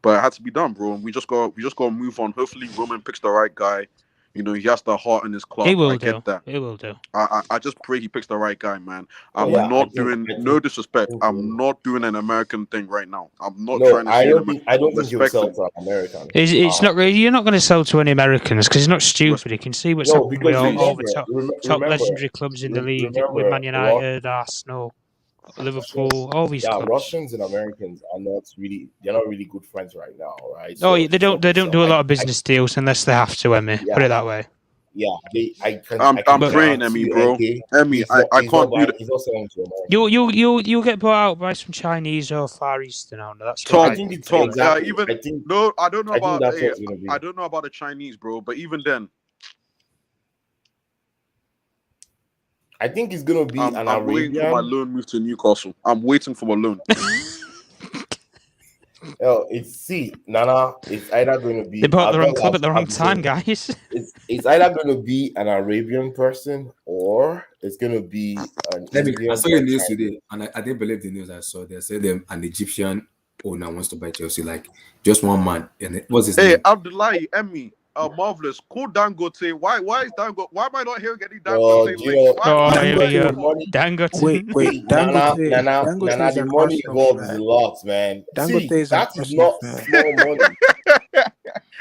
But it had to be done, bro. And we just got to move on. Hopefully Roman picks the right guy. You know, he has the heart in his club. He will get that. He will do. I just pray he picks the right guy, man. No disrespect. I'm not doing an American thing right now. I'm not trying to. I don't think you'll sell to American. It's not really. You're not going to sell to any Americans because he's not stupid. He can see what's happening with all the top legendary clubs in the league with Man United, Arsenal. Liverpool, all these clubs. Russians and Americans are they're not really good friends right now, right? Oh, they don't do a lot of business deals unless they have to, Emmy. Put it that way. Yeah, I'm praying, Emmy, bro. Emmy, I can't do that. He's not selling to America. You'll get bought out by some Chinese or Far Eastern owner. That's Tom. I don't know I don't know about. that's what it's gonna be. I don't know about the Chinese, bro. But even then, I think it's gonna be an I'm waiting for my loan move to Newcastle. I'm waiting for my loan. Nana. It's either going to be. They bought the wrong club at the wrong time, guys. It's either going to be an Arabian person or it's going to be an Indian. I saw the news today, and I didn't believe the news I saw. They said an Egyptian owner wants to buy Chelsea, like just one man. And what's his name? Hey, Abdullahi, Emmy. Marvelous. Call Dangote. Why is Dangote? Why am I not hearing any Dangote? Dangote. Wait. Dangote, the money involved is a lot, man. That is not small money.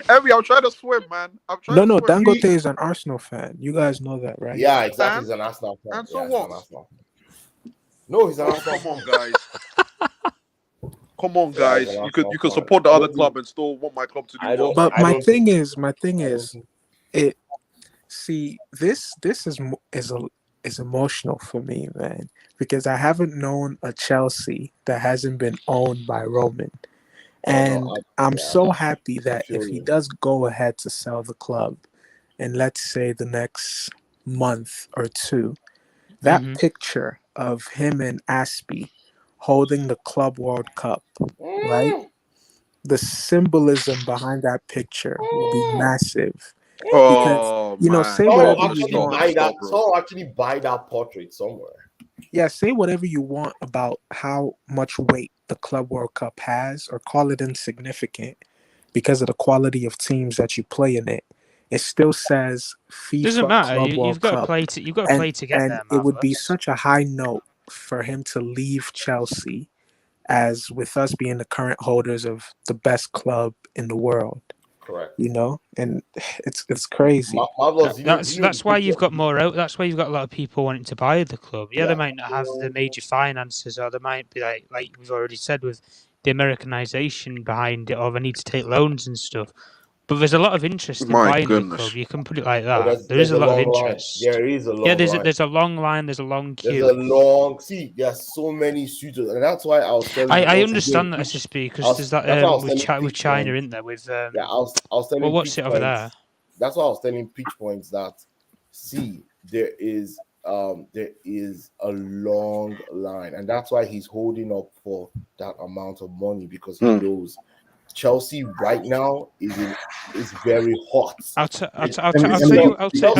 Emmy, I'm trying to swim, man. Dangote is an Arsenal fan. You guys know that, right? Yeah, exactly. He's an Arsenal fan. And so what? No, he's an Arsenal fan. Come on, guys. You could support the other club and still want my club to do well. But my thing is, this is emotional for me, man, because I haven't known a Chelsea that hasn't been owned by Roman, and I'm so happy that if he does go ahead to sell the club, in let's say the next month or two, that picture of him and Aspie holding the Club World Cup, right? The symbolism behind that picture will be massive. Because, say whatever you want. Someone actually buy that portrait somewhere. Yeah, say whatever you want about how much weight the Club World Cup has, or call it insignificant because of the quality of teams that you play in it. It still says FIFA doesn't matter. Club World You've got Cup. to play to. You've got to play to get there. It would be such a high note for him to leave Chelsea, as with us being the current holders of the best club in the world. Correct. And it's crazy. That's why you've got more out. That's why you've got a lot of people wanting to buy the club. Yeah, they might not have the major finances, or they might be like we've already said, with the Americanization behind it, or they need to take loans and stuff. But there's a lot of interest in buying the club. You can put it like that. There is a lot of interest. There is a long line. There's a long line. There's a long queue. There's so many suitors, and that's why I was telling. I understand that, SSB, because there's that with China, isn't there? With I was telling. Well, what's it over there? That's why I was telling Peach Points that there is a long line, and that's why he's holding up for that amount of money, because he knows Chelsea right now is very hot. I'll tell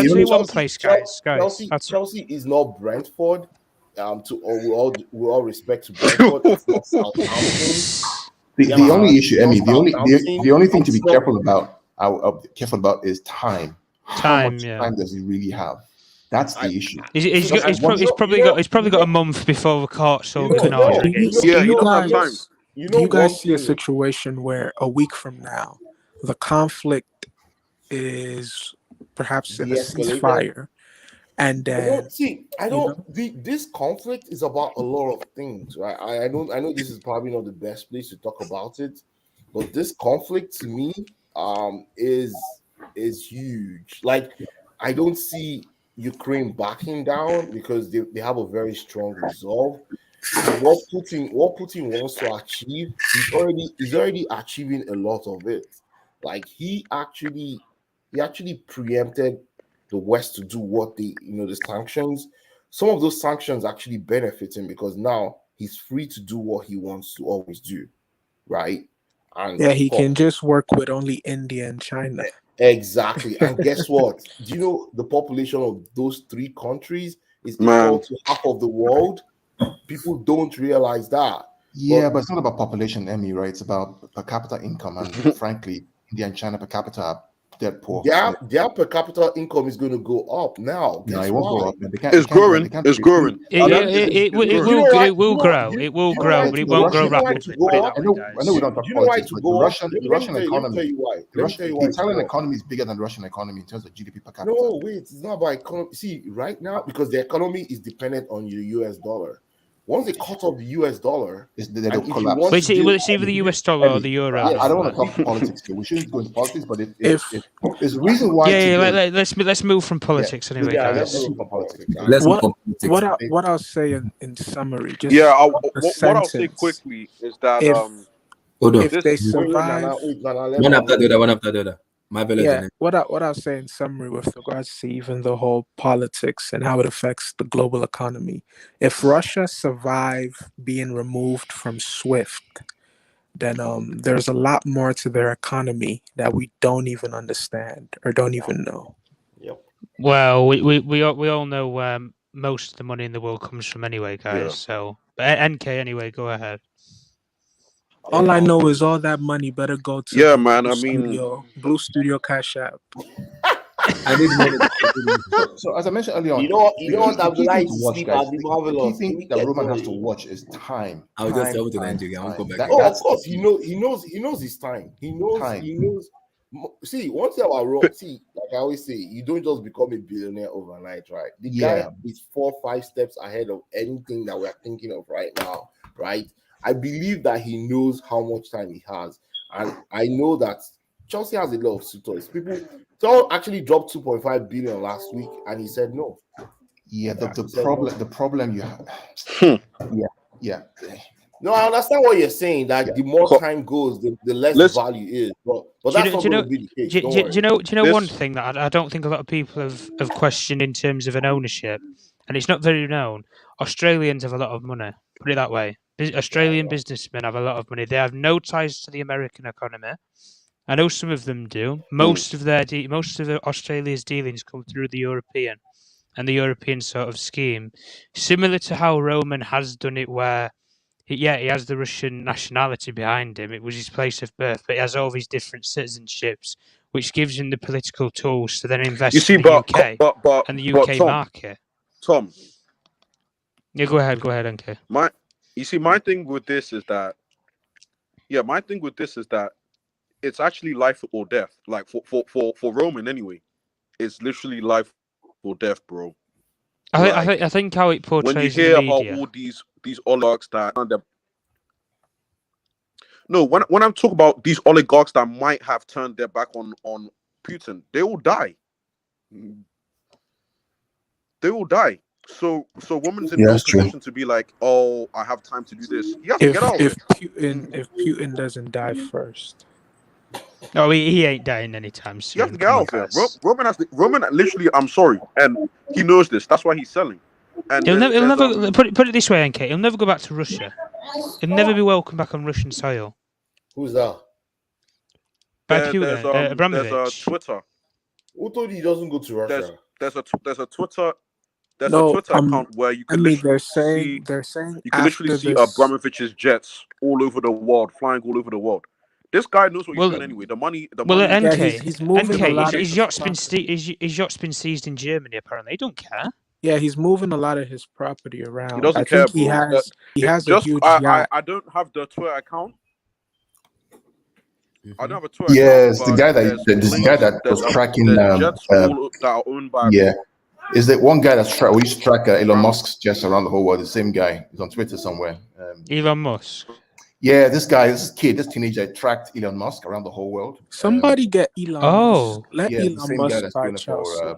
you one place, guys. Chelsea is not Brentford. With all respect to Brentford, it's not Southampton. The only issue, Emmy, the only thing to be careful about is time. How much time does he really have? That's the issue. He's probably got a month before the court, so we can order against. Yeah, he doesn't have time. Do you guys see a situation where a week from now, the conflict is perhaps in a ceasefire, and then this conflict is about a lot of things, right? I know this is probably not the best place to talk about it, but this conflict to me is huge. Like, I don't see Ukraine backing down because they have a very strong resolve. What Putin wants to achieve, he's already achieving a lot of it. Like, he actually preempted the West to do what the sanctions. Some of those sanctions actually benefit him because now he's free to do what he wants to always do, right? And he can just work with only India and China. Exactly. And guess what? Do you know the population of those three countries is equal to half of the world? People don't realize that. Yeah, but it's not about population, Emmy, right? It's about per capita income. And frankly, India and China per capita are dead poor. Their per capita income is going to go up now. No, it won't go up. It's growing. It's growing. It will grow. It will grow, but it won't grow rapidly. I know we don't talk politics, but the Russian economy, the Italian economy is bigger than the Russian economy in terms of GDP per capita. No, wait, it's not about economy. See, right now, because the economy is dependent on the US dollar. once they cut off the US dollar, they don't if you collapse. want to Well, it's either the US dollar or the euro. I don't want to talk politics here. We shouldn't go into politics, but if there's a reason why. Let's move from politics anyway, guys. Let's move from politics. What I'll say in summary, just what I'll say quickly is that if they survive, one after the other. What I'll say in summary with regards to even the whole politics and how it affects the global economy, if Russia survive being removed from SWIFT, then there's a lot more to their economy that we don't even understand or don't even know. Yep. Well, we all know most of the money in the world comes from anyway, guys. Yeah. So, NK, anyway, go ahead. All I know is all that money better go to Blue Studio Cash App. I need money. So as I mentioned earlier on, you know what I'd like to watch, guys. The key thing that Roman has to watch is time. I was just over to Nigeria. I won't go back. Of course, he knows his time. He knows. See, once you have a role, like I always say, you don't just become a billionaire overnight, right? The guy is 4-5 steps ahead of anything that we're thinking of right now, right? I believe that he knows how much time he has, and I know that Chelsea has a lot of suitors. Someone actually dropped 2.5 billion last week, and he said no. Yeah, the problem you have. Yeah. No, I understand what you're saying. That the more time goes, the less value is. But that's not going to be the case. Do you know one thing that I don't think a lot of people have questioned in terms of an ownership, and it's not very known. Australians have a lot of money. Put it that way. Australian businessmen have a lot of money. They have no ties to the American economy. I know some of them do. Most of Australia's dealings come through the European and the European sort of scheme, similar to how Roman has done it, where he has the Russian nationality behind him. It was his place of birth, but he has all these different citizenships, which gives him the political tools to then invest in the UK and the UK market. Tom. Yeah, go ahead, NK. My thing with this is that it's actually life or death. Like for Roman anyway, it's literally life or death, bro. I think how it portrays when you hear in the media, about all these oligarchs that when I'm talking about these oligarchs that might have turned their back on Putin, they will die. They will die. So woman's in no position to be like, oh, I have time to do this. You have to get out of it. If Putin doesn't die first. No, he ain't dying anytime soon. You have to get out of it. Roman literally, I'm sorry, and he knows this. That's why he's selling. And he'll never put it this way, NK. He'll never go back to Russia. He'll never be welcome back on Russian soil. Who's that? By Putin, Abramovich. There's a Twitter. Who told you he doesn't go to Russia? There's a Twitter. There's a Twitter account where you can they're saying you can literally see Abramovich's jets all over the world, flying all over the world. This guy knows what he's doing anyway. The money. NK, he's moving a lot. His yacht's been seized in Germany. Apparently, he don't care. Yeah, he's moving a lot of his property around. He doesn't care. He has a huge yacht. I don't have the Twitter account. I don't have a Twitter. Yeah, it's the guy that was tracking. Jets that are owned by. Yeah. Is that one guy we used to track Elon Musk's jets around the whole world? The same guy. He's on Twitter somewhere. Elon Musk. Yeah, this teenager tracked Elon Musk around the whole world. Somebody get Elon Musk. Let Elon Musk buy Chelsea.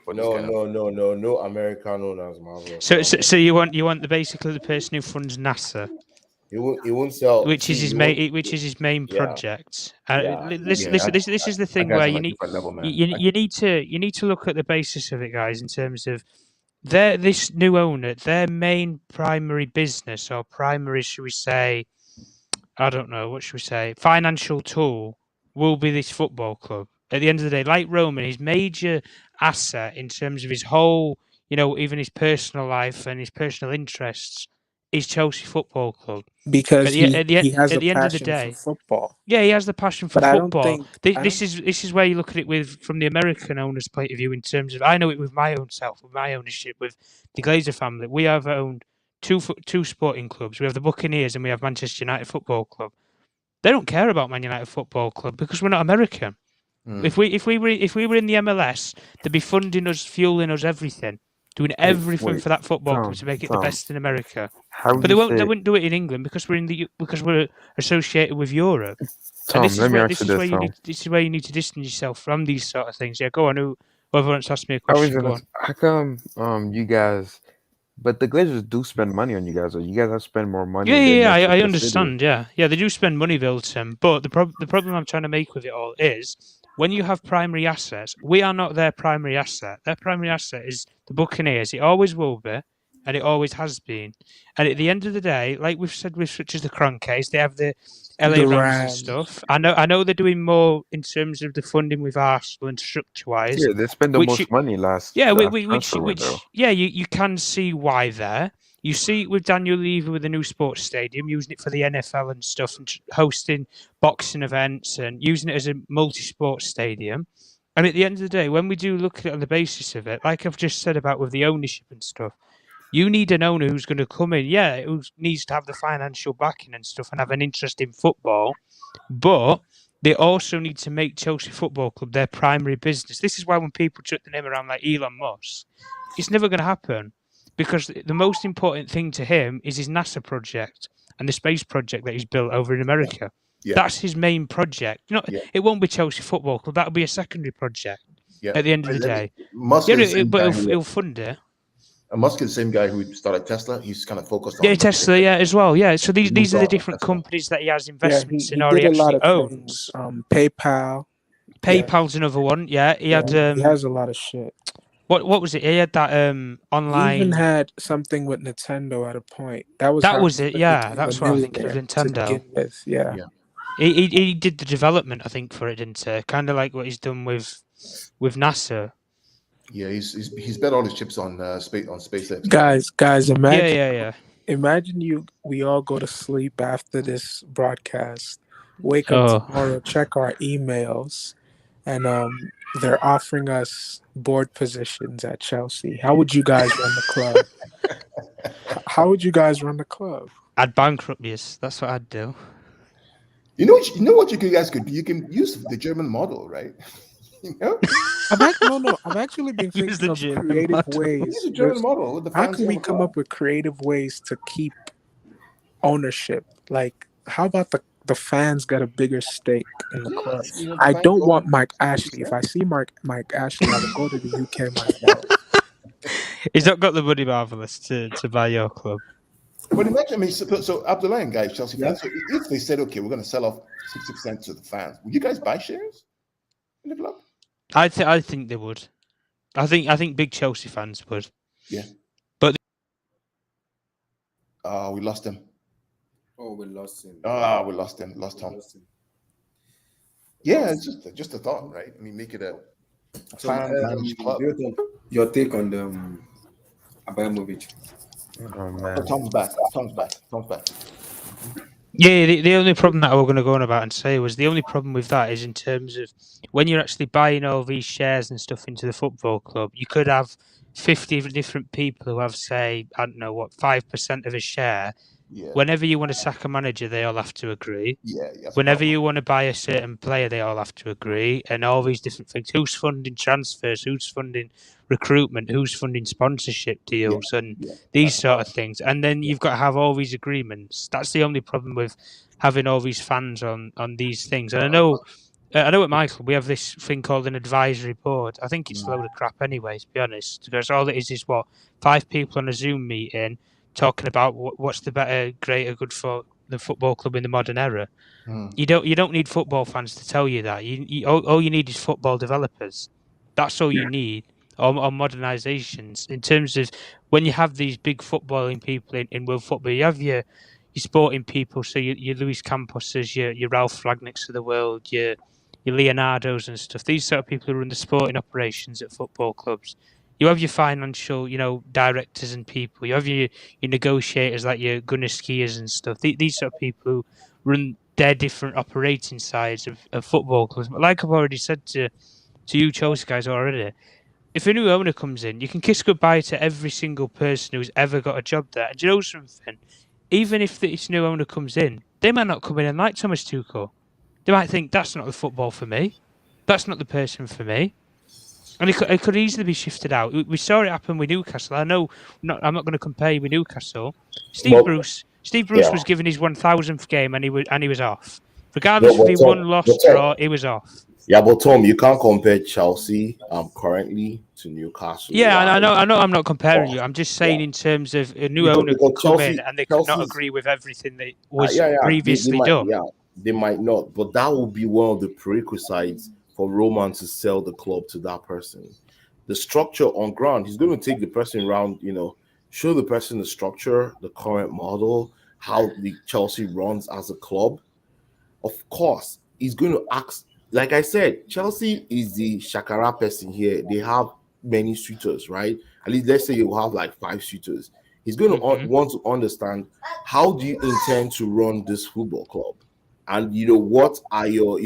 No American owners, man. So you want basically the person who funds NASA. He won't sell. Which is his main project. This is the thing where you need to look at the basis of it, guys, in terms of this new owner, their main primary business or primary, should we say, I don't know, what should we say, financial tool will be this football club. At the end of the day, like Roman, his major asset in terms of his whole, even his personal life and his personal interests is Chelsea Football Club. Because he has a passion for football. Yeah, he has the passion for football. This is where you look at it from the American owner's point of view, in terms of, I know it with my own self, with my ownership, with the Glazer family. We have owned two sporting clubs. We have the Buccaneers and we have Manchester United Football Club. They don't care about Man United Football Club because we're not American. If we were in the MLS, they'd be funding us, fueling us, everything, doing everything for that football club to make it the best in America. But they wouldn't do it in England because we're associated with Europe. Tom, let me ask you this. This is where you need to distance yourself from these sort of things. Yeah, go on. Whoever wants to ask me a question, go on. How come you guys? But the Glazers do spend money on you guys, or you guys have spent more money. Yeah, I understand. Yeah, they do spend money, Vilton. But the problem I'm trying to make with it all is when you have primary assets, we are not their primary asset. Their primary asset is the Buccaneers. It always will be, and it always has been. And at the end of the day, like we've said with such as the Cron case, they have the LA Rams and stuff. I know they're doing more in terms of the funding with Arsenal and structure-wise. Yeah, they spend the most money last. Yeah, you can see why there. You see it with Daniel Levy with the new sports stadium, using it for the NFL and stuff, and hosting boxing events and using it as a multi-sport stadium. And at the end of the day, when we do look at it on the basis of it, like I've just said about with the ownership and stuff, you need an owner who's going to come in, who needs to have the financial backing and stuff and have an interest in football, but they also need to make Chelsea Football Club their primary business. This is why when people chuck the name around like Elon Musk, it's never going to happen because the most important thing to him is his NASA project and the space project that he's built over in America. Yeah. That's his main project. It won't be Chelsea Football Club. That'll be a secondary project at the end of the day. But he'll fund it. Musk is the same guy who started Tesla. He's kind of focused on Tesla, as well. Yeah, so these are the different companies that he has investments in, or he actually owns. PayPal. PayPal's another one. Yeah, he had. He has a lot of shit. What was it? He had that online. He even had something with Nintendo at a point. That was it. Yeah, that's what I think of Nintendo. Yeah. He did the development, I think, for it, didn't he? Kind of like what he's done with NASA. Yeah, he's bet all his chips on SpaceX. Guys, imagine. Imagine we all go to sleep after this broadcast, wake up tomorrow, check our emails, and they're offering us board positions at Chelsea. How would you guys run the club? How would you guys run the club? I'd bankrupt you. That's what I'd do. You know what you guys could do? You can use the German model, right? I've actually been thinking of creative ways. Use the German model. With the how can we come up with creative ways to keep ownership? Like, how about the fans got a bigger stake in the club? I don't want Mike Ashley. If I see Mike Ashley, I will go to the UK myself. He's not got the money, Marvelous, to buy your club. But imagine, so Abdullah and guys, Chelsea fans. So if they said, okay, we're going to sell off 60% to the fans, would you guys buy shares in the club? I think they would. I think big Chelsea fans would. Yeah. But we lost him. Oh, we lost him. We lost him. Lost Tom. Yeah, it's just a thought, right? I mean, make it a fan-managed club. Your take on the Abramovich? Oh man, Tom's back. Yeah, the only problem that I was going to go on about and say was the only problem with that is in terms of when you're actually buying all these shares and stuff into the football club, you could have 50 different people who have, say, 5% of a share. Yeah. Whenever you want to sack a manager, they all have to agree. Yeah. Whenever you want to buy a certain player, they all have to agree. And all these different things. Who's funding transfers? Who's funding recruitment? Who's funding sponsorship deals? These sort of things. And then you've got to have all these agreements. That's the only problem with having all these fans on these things. And I know at Michael, we have this thing called an advisory board. I think it's a load of crap anyway, to be honest. Because all it is 5 people on a Zoom meeting talking about what's the better, greater good for the football club in the modern era. You don't need football fans to tell you that. All you need is football developers. That's all you need. Or modernizations. In terms of when you have these big footballing people in world football, you have your sporting people. So your Luis Camposes, your Ralph Ragnicks of the world, your Leonardos and stuff. These sort of people who run the sporting operations at football clubs. You have your financial, directors and people. You have your negotiators like your Gunnar skiers and stuff. These sort of people who run their different operating sides of football clubs. But like I've already said to you Chelsea guys already, if a new owner comes in, you can kiss goodbye to every single person who's ever got a job there. And do you know something? Even if this new owner comes in, they might not come in and like Thomas Tuchel. They might think, that's not the football for me. That's not the person for me. And it could easily be shifted out. We saw it happen with Newcastle. I'm not going to compare with Newcastle. Steve Bruce was given his 1,000th game, and he was off. Regardless if he won, lost, draw, he was off. Yeah, but Tom, you can't compare Chelsea currently to Newcastle. Yeah, Why? I know. I'm not comparing you. I'm just saying in terms of a new owner Because come in and they could not agree with everything that was previously done. Yeah, they might not, but that will be one of the prerequisites for Roman to sell the club to that person. The structure on ground, he's going to take the person around, show the person the structure, the current model, how the Chelsea runs as a club. Of course, he's going to ask, like I said, Chelsea is the Shakara person here. They have many suitors, right? At least let's say you have like 5 suitors. He's going to want to understand, how do you intend to run this football club? And what are your,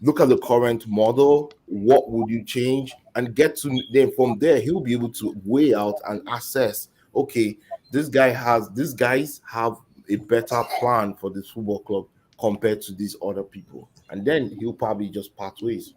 look at the current model, what would you change? And get to then from there, he'll be able to weigh out and assess, okay, these guys have a better plan for this football club compared to these other people. And then he'll probably just part ways.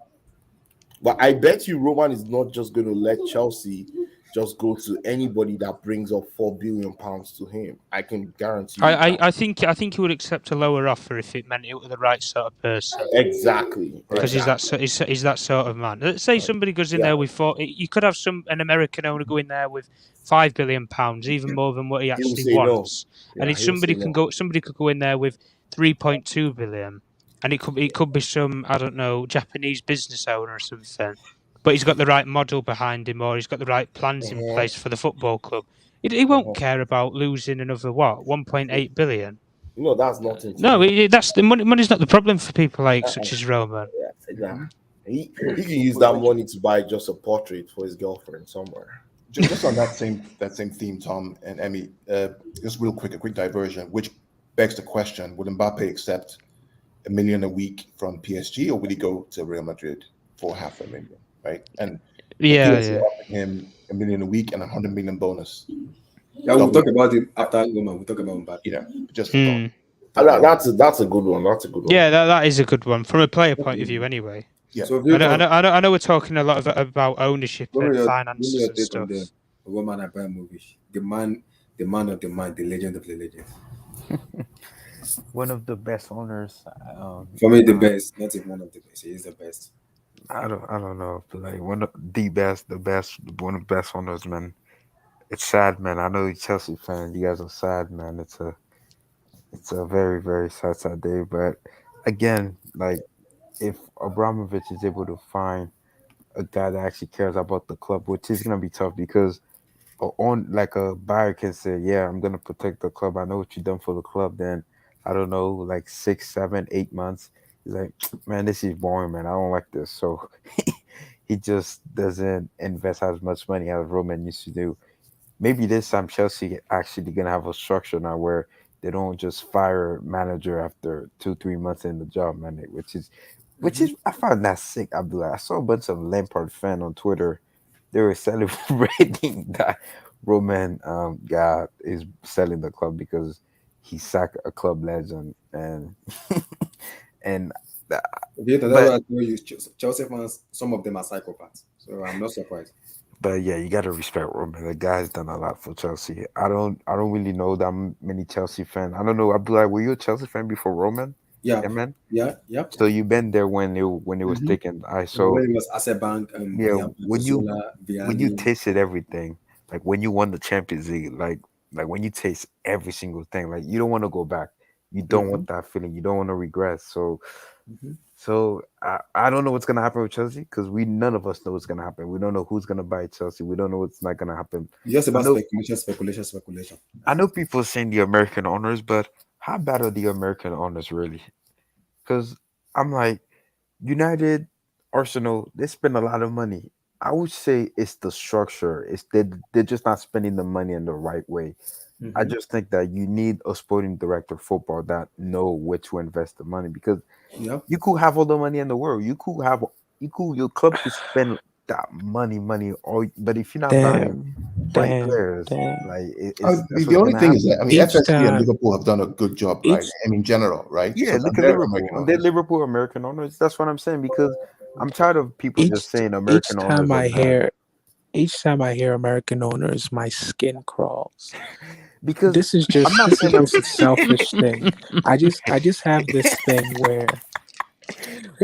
But I bet you Roman is not just going to let Chelsea just go to anybody that brings up £4 billion to him. I can guarantee you. I think he would accept a lower offer if it meant it was the right sort of person. Exactly. Because he's that sort of man. Let's say somebody goes in there with you could have an American owner go in there with £5 billion, even more than what he actually wants. No. And if somebody could go in there with 3.2 billion, and it could be some, I don't know, Japanese business owner or something. But he's got the right model behind him, or he's got the right plans in place for the football club. He won't care about losing another 1.8 billion. No, that's nothing. No, that's the money. Money's not the problem for people such as Roman. Yeah, exactly. He can use that money to buy just a portrait for his girlfriend somewhere. Just on that same theme, Tom and Emmy. Just real quick, a quick diversion, which begs the question: would Mbappe accept $1 million a week from PSG, or would he go to Real Madrid for $500,000? Right? And offering him $1 million a week and $100 million bonus. Yeah, we'll talk about it after Roman. We'll talk about Mbappe. Just that's a good one. That's a good one. Yeah, that is a good one from a player point of view, anyway. Yeah. So I know we're talking a lot about ownership and finances and stuff. The Roman Abramovich, the man of the man, the legend of the legend. One of the best owners. For me, the best. Not even one of the best. He is the best. I don't know, but like one of the best, one of the best owners, man. It's sad, man. I know you're Chelsea fans. You guys are sad, man. It's a very, very sad day. But again, like if Abramovich is able to find a guy that actually cares about the club, which is gonna be tough because on like a buyer can say, yeah, I'm gonna protect the club. I know what you've done for the club. Then I don't know, like 6, 7, 8 months. He's like, man, this is boring, man. I don't like this. So he just doesn't invest as much money as Roman used to do. Maybe this time Chelsea actually gonna have a structure now where they don't just fire a manager after 2, 3 months in the job, man. Which is I found that sick, Abdullah. I saw a bunch of Lampard fan on Twitter. They were celebrating that Roman guy is selling the club because he sacked a club legend and Chelsea fans, some of them are psychopaths, so I'm not surprised. But yeah, you gotta respect Roman. The guy's done a lot for Chelsea. I don't really know that many Chelsea fans. I don't know. Abdullah, were you a Chelsea fan before Roman? Yeah, man. Yeah. So you've been there when it was taken. When it was Asset Bank. When you tasted everything, like when you won the Champions League, like when you taste every single thing, like you don't want to go back. You don't want that feeling. You don't want to regret. So. So I don't know what's gonna happen with Chelsea because none of us know what's gonna happen. We don't know who's gonna buy Chelsea. We don't know what's not gonna happen. Just about speculation. I know people saying the American owners, but how bad are the American owners really? Because I'm like, United, Arsenal, they spend a lot of money. I would say it's the structure. It's they're just not spending the money in the right way. I just think that you need a sporting director of football that know where to invest the money because you could have all the money in the world. Your club could spend that money, but if you're not buying players, like the only thing is that FSG and Liverpool have done a good job, right? In general, right? Yeah, so look at Liverpool. They're Liverpool American owners. That's what I'm saying because I'm tired of people just saying American owners are bad. Each time I hear American owners, my skin crawls. Because This is I'm not saying just a selfish thing. I just have this thing where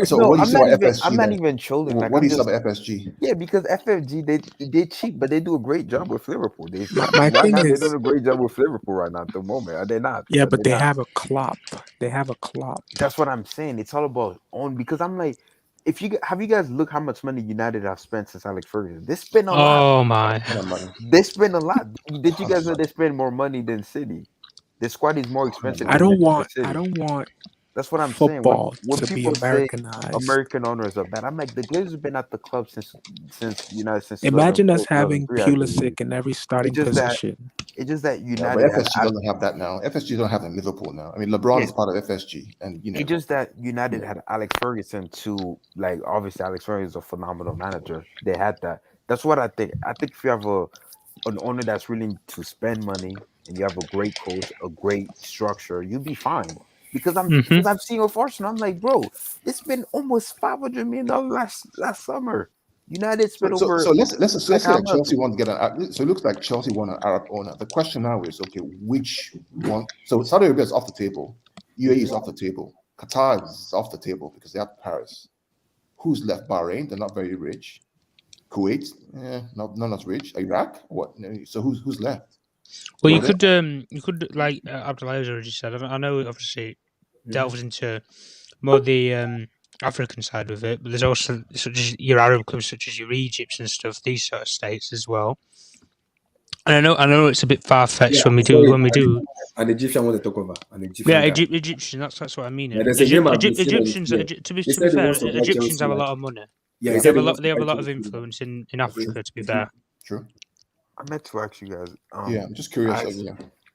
So no, what do you say about I'm FSG not then? even trolling. Like What do I'm you say just about FSG? yeah, because FFG they cheap, but they do a great job with Liverpool. my Right thing now they're is, doing a great job with Liverpool right now at the moment. Are they not? yeah, Are but they they not? have a Klopp. They have a Klopp. That's what I'm saying. It's all about own because I'm like, if you have you guys look how much money United have spent since Alex Ferguson? They spend a lot. Oh my! Ton of money. They spend a lot. Did you Ton of guys know money. they spend more money than City? The squad is more Ton of expensive I money. than don't Manchester want City. That's what I'm saying. football When to be people say Americanized. American owners are bad, I'm like the Glazers have been at the club since United since Imagine us 2004, having 2003, I believe. Pulisic in every It's starting just that position. it's just that Yeah, but United had FSG doesn't have that now. FSG don't have in Liverpool now. I mean, LeBron yeah. is part of FSG, and It's just that United had Alex Ferguson to like obviously Alex Ferguson is a phenomenal manager. They had that. That's what I think. I think if you have an owner that's willing to spend money and you have a great coach, a great structure, you'll be fine. Because I've seen with Arsenal, I'm like, bro, they spent almost $500 million last summer. United spent So over let's like say how that much? Chelsea want to get an. So it looks like Chelsea want an Arab owner. The question now is, okay, which one? So Saudi Arabia is off the table. UAE is off the table. Qatar is off the table because they have Paris. Who's left? Bahrain. They're not very rich. Kuwait, not as rich. Iraq, what? So who's left? Well, Jordan. you could like Abdullah's already said. I know, obviously, delves into more the African side of it, but there's also such as your Arab clubs, such as your Egypts and stuff. These sort of states as well. And I know it's a bit far fetched Yeah, when we do. an Egyptian want to talk over an Yeah, Egyptian guy. Egyptian. That's what I mean. Yeah, And there's a name I've been seeing on his Egyptians. here. He To be said he fair, wants to buy Egyptians Chelsea. have a Like, lot of money. yeah, he said he wants to They have buy a lot of Chelsea. influence in Africa. To be fair. True. I meant to ask you guys. Yeah, I'm just curious.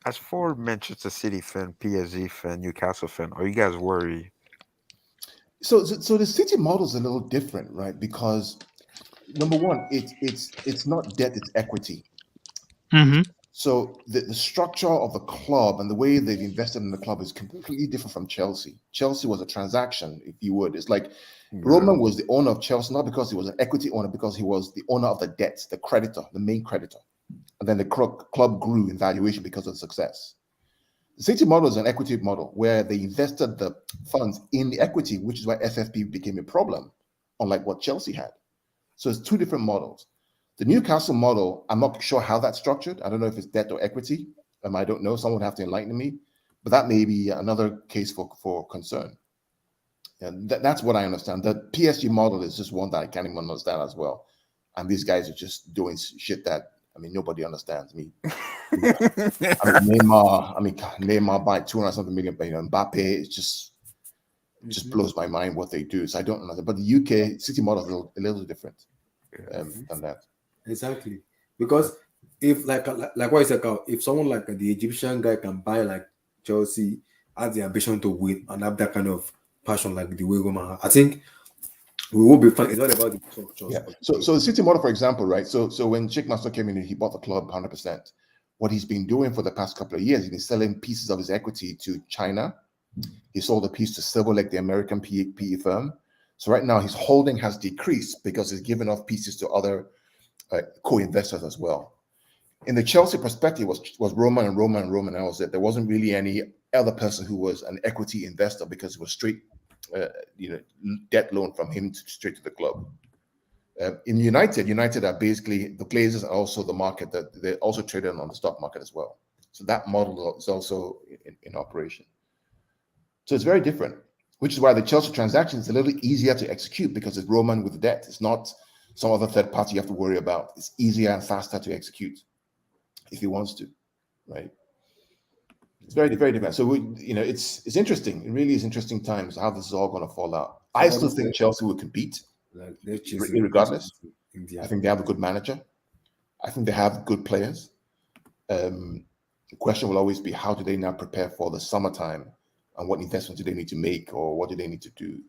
As for Manchester City fan, PSG fan, Newcastle fan, are you guys worried? So the city model is a little different, right? Because number one, it's not debt, it's equity. Mm-hmm. So the structure of the club and the way they've invested in the club is completely different from Chelsea. Chelsea was a transaction, if you would. It's like Roman was the owner of Chelsea, not because he was an equity owner, because he was the owner of the debt, the creditor, the main creditor. And then the club grew in valuation because of the success. The City model is an equity model where they invested the funds in the equity, which is why FFP became a problem, unlike what Chelsea had. So it's two different models. The Newcastle model, I'm not sure how that's structured. I don't know if it's debt or equity. I don't know. Someone would have to enlighten me. But that may be another case for concern. And that's what I understand. The PSG model is just one that I can't even understand as well. And these guys are just doing shit that, nobody understands me. Neymar buying 200 something million, but Mbappé, it just blows my mind what they do. So I don't know. But the UK City model is a little different than that. Exactly, because if like what you said, Carl, if someone like the Egyptian guy can buy like Chelsea, has the ambition to win and have that kind of passion like the way Roman, I think we will be fine. It's not about the structures. Yeah. So the City model, for example, right? So when Sheikh Master came in, he bought the club 100%. What he's been doing for the past couple of years, he's been selling pieces of his equity to China. He sold a piece to Silver Lake, the American PE firm. So right now his holding has decreased because he's given off pieces to other co-investors as well. In the Chelsea perspective, was Roman. And that was it. There wasn't really any other person who was an equity investor because it was straight, debt loan from him straight to the club. In United are basically the Glazers are also the market that they also traded on the stock market as well. So that model is also in operation. So it's very different, which is why the Chelsea transaction is a little easier to execute because it's Roman with debt. It's not some other third party you have to worry about. It's easier and faster to execute if he wants to, right? It's very, very different. So it's interesting. It really is interesting times how this is all going to fall out. I still think Chelsea will compete, regardless. I think they have a good manager. I think they have good players. The question will always be, how do they now prepare for the summertime, and what investments do they need to make, or what do they need to do?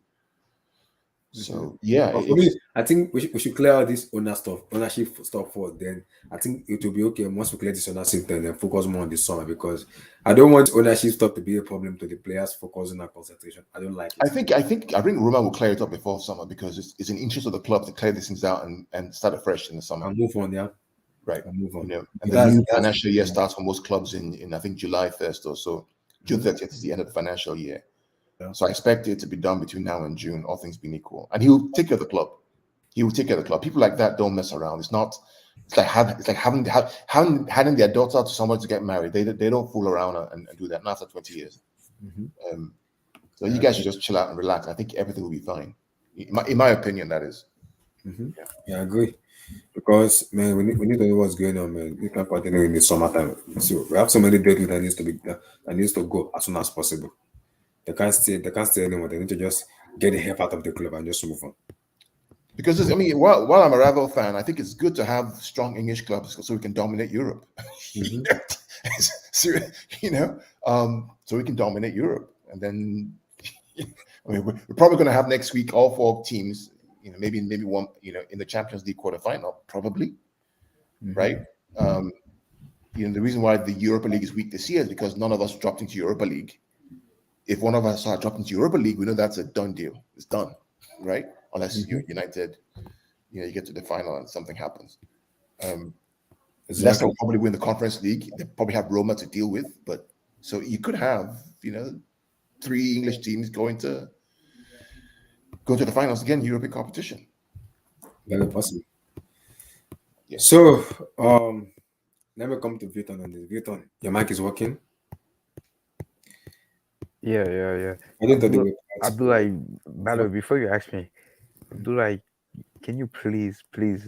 So yeah, for me, I think we should clear out this ownership stuff first. Then I think it will be okay once we clear this ownership, then focus more on the summer, because I don't want ownership stuff to be a problem to the players focusing on concentration. I don't like it. I think Roma will clear it up before summer, because it's in interest of the club to clear these things out and start afresh in the summer. And move on, yeah. Right. And move on. And the new financial year starts for most clubs in I think July 1st or so. June 30th is the end of the financial year. Yeah. So I expect it to be done between now and June, all things being equal. And he will take care of the club. He will take care of the club. People like that don't mess around. It's like handing their daughter to someone to get married. They don't fool around and do that. Not after 20 years. So you guys should just chill out and relax. I think everything will be fine. In my opinion, that is. Yeah, I agree. Because man, we need to know what's going on, man. We can't continue in the summertime. So we have so many deadlines that needs to go as soon as possible. They can't stay anymore. They need to just get the hell out of the club and just move on. Because I mean, while I'm a rival fan, I think it's good to have strong English clubs so we can dominate Europe. So we can dominate Europe, and then I mean, we're probably going to have next week all 4 teams. Maybe one, in the Champions League quarterfinal, probably, right? The reason why the Europa League is weak this year is because none of us dropped into Europa League. If one of us are dropped into Europa League, we know that's a done deal. It's done, right? Unless you're United, you get to the final and something happens. Leicester will probably win the Conference League. They probably have Roma to deal with, but so you could have 3 English teams going to the finals again, European competition. Very possible. Yeah. So let me come to Vuitton on this. Vuitton, your mic is working. Yeah. Abdullah, by the way, before you ask me, Abdullah, can you please,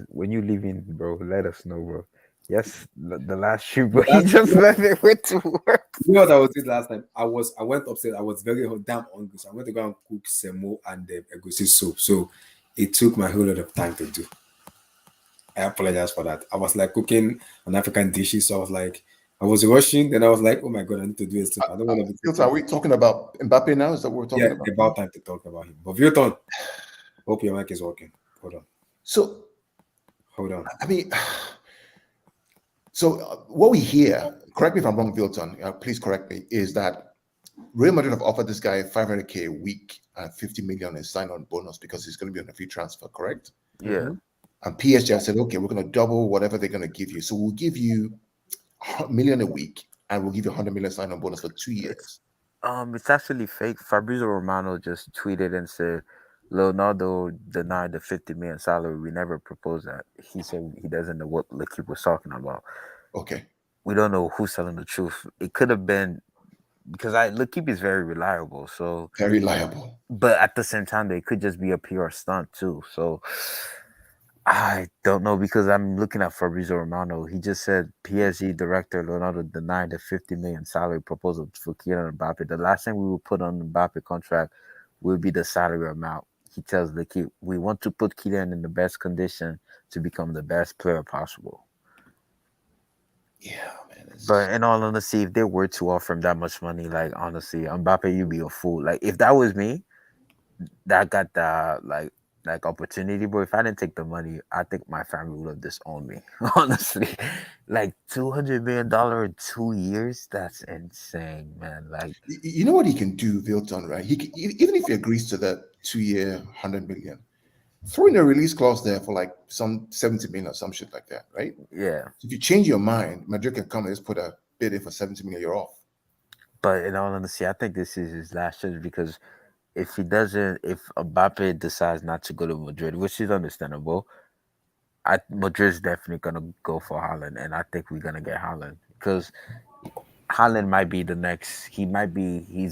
when you leave in, bro, let us know, bro. Yes, the last shoot, but he just left it went to work. You know what I was doing last time? I went upstairs. I was very damn hungry, so I went to go and cook semo and egusi soup. So it took my whole lot of time to do. I apologize for that. I was like cooking an African dishes, so I was rushing. Then I was like, oh my god, I need to do this. I don't want to. Are we talking about Mbappé now? Is that what we're talking about? Yeah, about time to talk about him. But Vuitton, hope your mic is working. Hold on. I mean. So what we hear, correct me if I'm wrong, Vilton, please correct me, is that Real Madrid have offered this guy $500K a week and $50 million in sign-on bonus because he's going to be on a free transfer, correct? Yeah. And PSG said, okay, we're going to double whatever they're going to give you. So we'll give you $1 million a week and we'll give you $100 million sign-on bonus for 2 years. It's actually fake. Fabrizio Romano just tweeted and said, Leonardo denied the $50 million salary. We never proposed that. He said he doesn't know what L'Equipe was talking about. Okay. We don't know who's telling the truth. It could have been because L'Equipe is very reliable. So very reliable. But at the same time, they could just be a PR stunt too. So I don't know because I'm looking at Fabrizio Romano. He just said PSG director Leonardo denied the $50 million salary proposal for Kylian Mbappé. The last thing we will put on the Mbappé contract will be the salary amount. He tells L'Equipe, we want to put Kylian in the best condition to become the best player possible. Yeah, man. But in all honesty, if they were to offer him that much money, like honestly, Mbappe, you'd be a fool. Like if that was me, that got the like opportunity. But if I didn't take the money, I think my family would have disowned me. Honestly, like $200 million in 2 years, that's insane, man. Like you know what he can do, Vilton, right? He can, even if he agrees to that 2-year $100 million, throw in a release clause there for like some 70 million or some shit like that, right? Yeah. So if you change your mind, Madrid can come and just put a bid in for 70 million, you're off. But in all honesty, I think this is his last chance because if Mbappe decides not to go to Madrid, which is understandable, Madrid's definitely gonna go for Haaland, and I think we're gonna get Haaland because Haaland might be the next. He's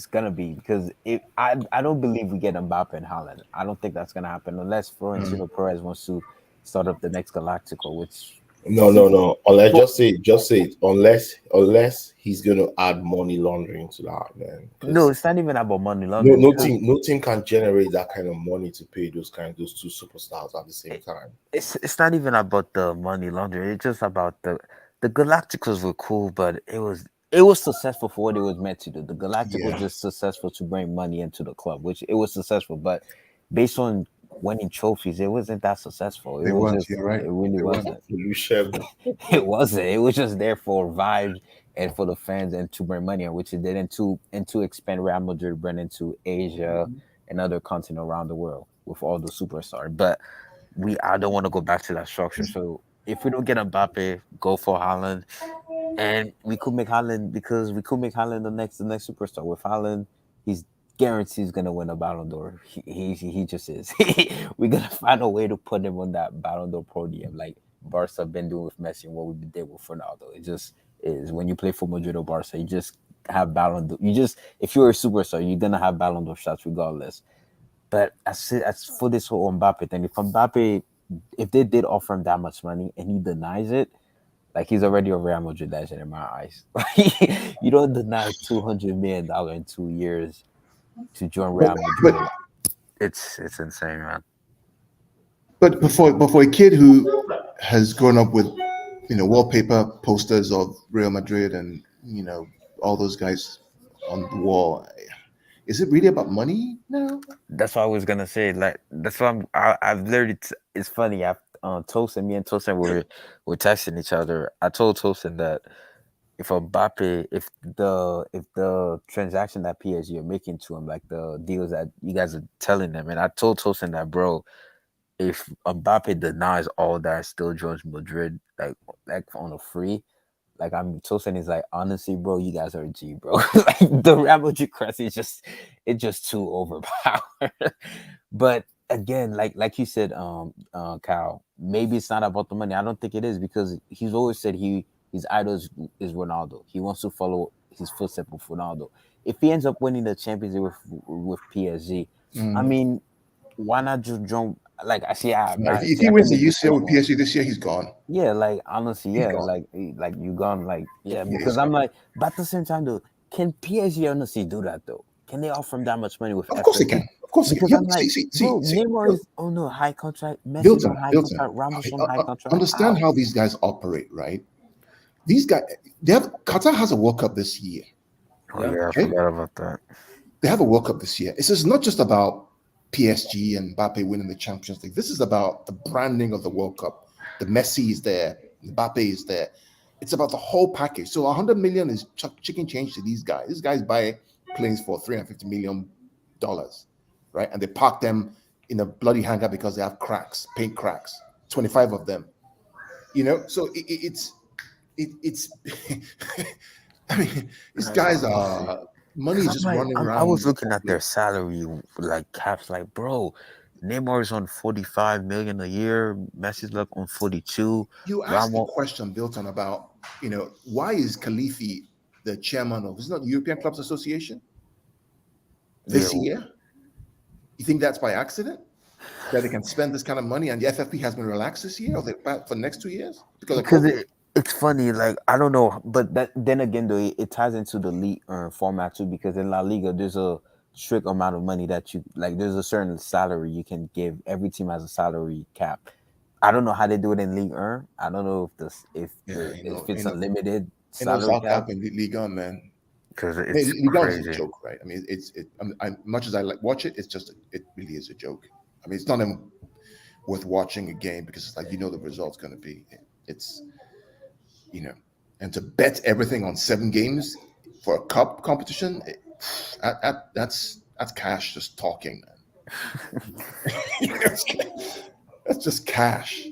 gonna be because I don't believe we get Mbappe and Haaland. I don't think that's gonna happen unless Florentino Perez wants to start up the next Galactico, which. No. Unless just say it. Unless he's going to add money laundering to that, man. No, it's not even about money laundering. No team can generate that kind of money to pay those two superstars at the same time. It's not even about the money laundering. It's just about the Galacticos were cool, but it was successful for what it was meant to do. The Galacticos was just successful to bring money into the club, which it was successful, but based on winning trophies. It wasn't that successful. They weren't. You're right. It really wasn't. It wasn't. It was just there for vibes and for the fans and to bring money, which it did, and to expand Real Madrid brand into Asia and other continents around the world with all the superstars. But I don't want to go back to that structure. So if we don't get Mbappe, go for Haaland, and we could make Haaland the next superstar. With Haaland, he's guaranteed gonna win a Ballon d'Or. He just is. We're gonna find a way to put him on that Ballon d'Or podium, like Barca been doing with Messi and what we did with Ronaldo. It just is when you play for Madrid or Barca, you just have Ballon d'Or. If you're a superstar, you're gonna have Ballon d'Or shots regardless. But as for this whole Mbappe thing, if they did offer him that much money and he denies it, like he's already a Real Madrid legend in my eyes. You don't deny $200 million in 2 years to join Real Madrid. It's insane, man. But for a kid who has grown up with, wallpaper posters of Real Madrid and all those guys on the wall, is it really about money now? That's what I was gonna say. Like that's what I've literally. It's funny. Tosin, me and Tosin were texting each other. I told Tosin that if Mbappe, if the transaction that PSG are making to him, like the deals that you guys are telling them, and I told Tosin that, bro, if Mbappe denies all that, still joins Madrid, like on a free. Like I'm Tosin is like, honestly, bro, you guys are a G, bro. Like the Real Madrid crest is just too overpowered. But again, like you said, Kyle, maybe it's not about the money. I don't think it is, because he's always said his idol is Ronaldo. He wants to follow his footsteps with Ronaldo. If he ends up winning the Champions League with PSG, I mean, why not just jump? Like I see, if he wins the UCL with PSG this year, he's gone. Yeah, like honestly, yeah, like you gone, like yeah, because I'm like, but at the same time though, can PSG honestly do that though? Can they offer him that much money with? Of course they can. Of course, because I'm like, bro, Neymar is on a high contract, Messi on high contract, Ramos on high contract. Understand how these guys operate, right? These guys, Qatar has a World Cup this year. Oh yeah, I forgot about that. They have a World Cup this year. It's not just about PSG and Mbappe winning the Champions League. This is about the branding of the World Cup. The Messi is there, Mbappe is there. It's about the whole package. So 100 million is chicken change to these guys. These guys buy planes for $350 million, right? And they park them in a bloody hangar because they have cracks, paint cracks, 25 of them. So it's I mean, these guys are. Money is just running around. I was looking at their salary, like caps, like, bro, Neymar is on 45 million a year. Messi's like on 42. You asked the question, Bilton, about why is Khalifi the chairman of? Isn't that the European Clubs Association this year? You think that's by accident that they can spend this kind of money, and the FFP has been relaxed this year, or for the next 2 years because it's funny, like I don't know, but then again, though, it ties into the league format too. Because in La Liga, there's a strict amount of money that you like. There's a certain salary you can give. Every team has a salary cap. I don't know how they do it in League 1. I don't know if it's unlimited salary cap in League 1, man. Because it's League 1 is crazy. a joke, right? I mean, much as I watch it, it's just it really is a joke. I mean, it's not even worth watching a game because it's like the result's going to be. It's and to bet everything on 7 games for a cup competition, that's cash just talking, man. That's just cash.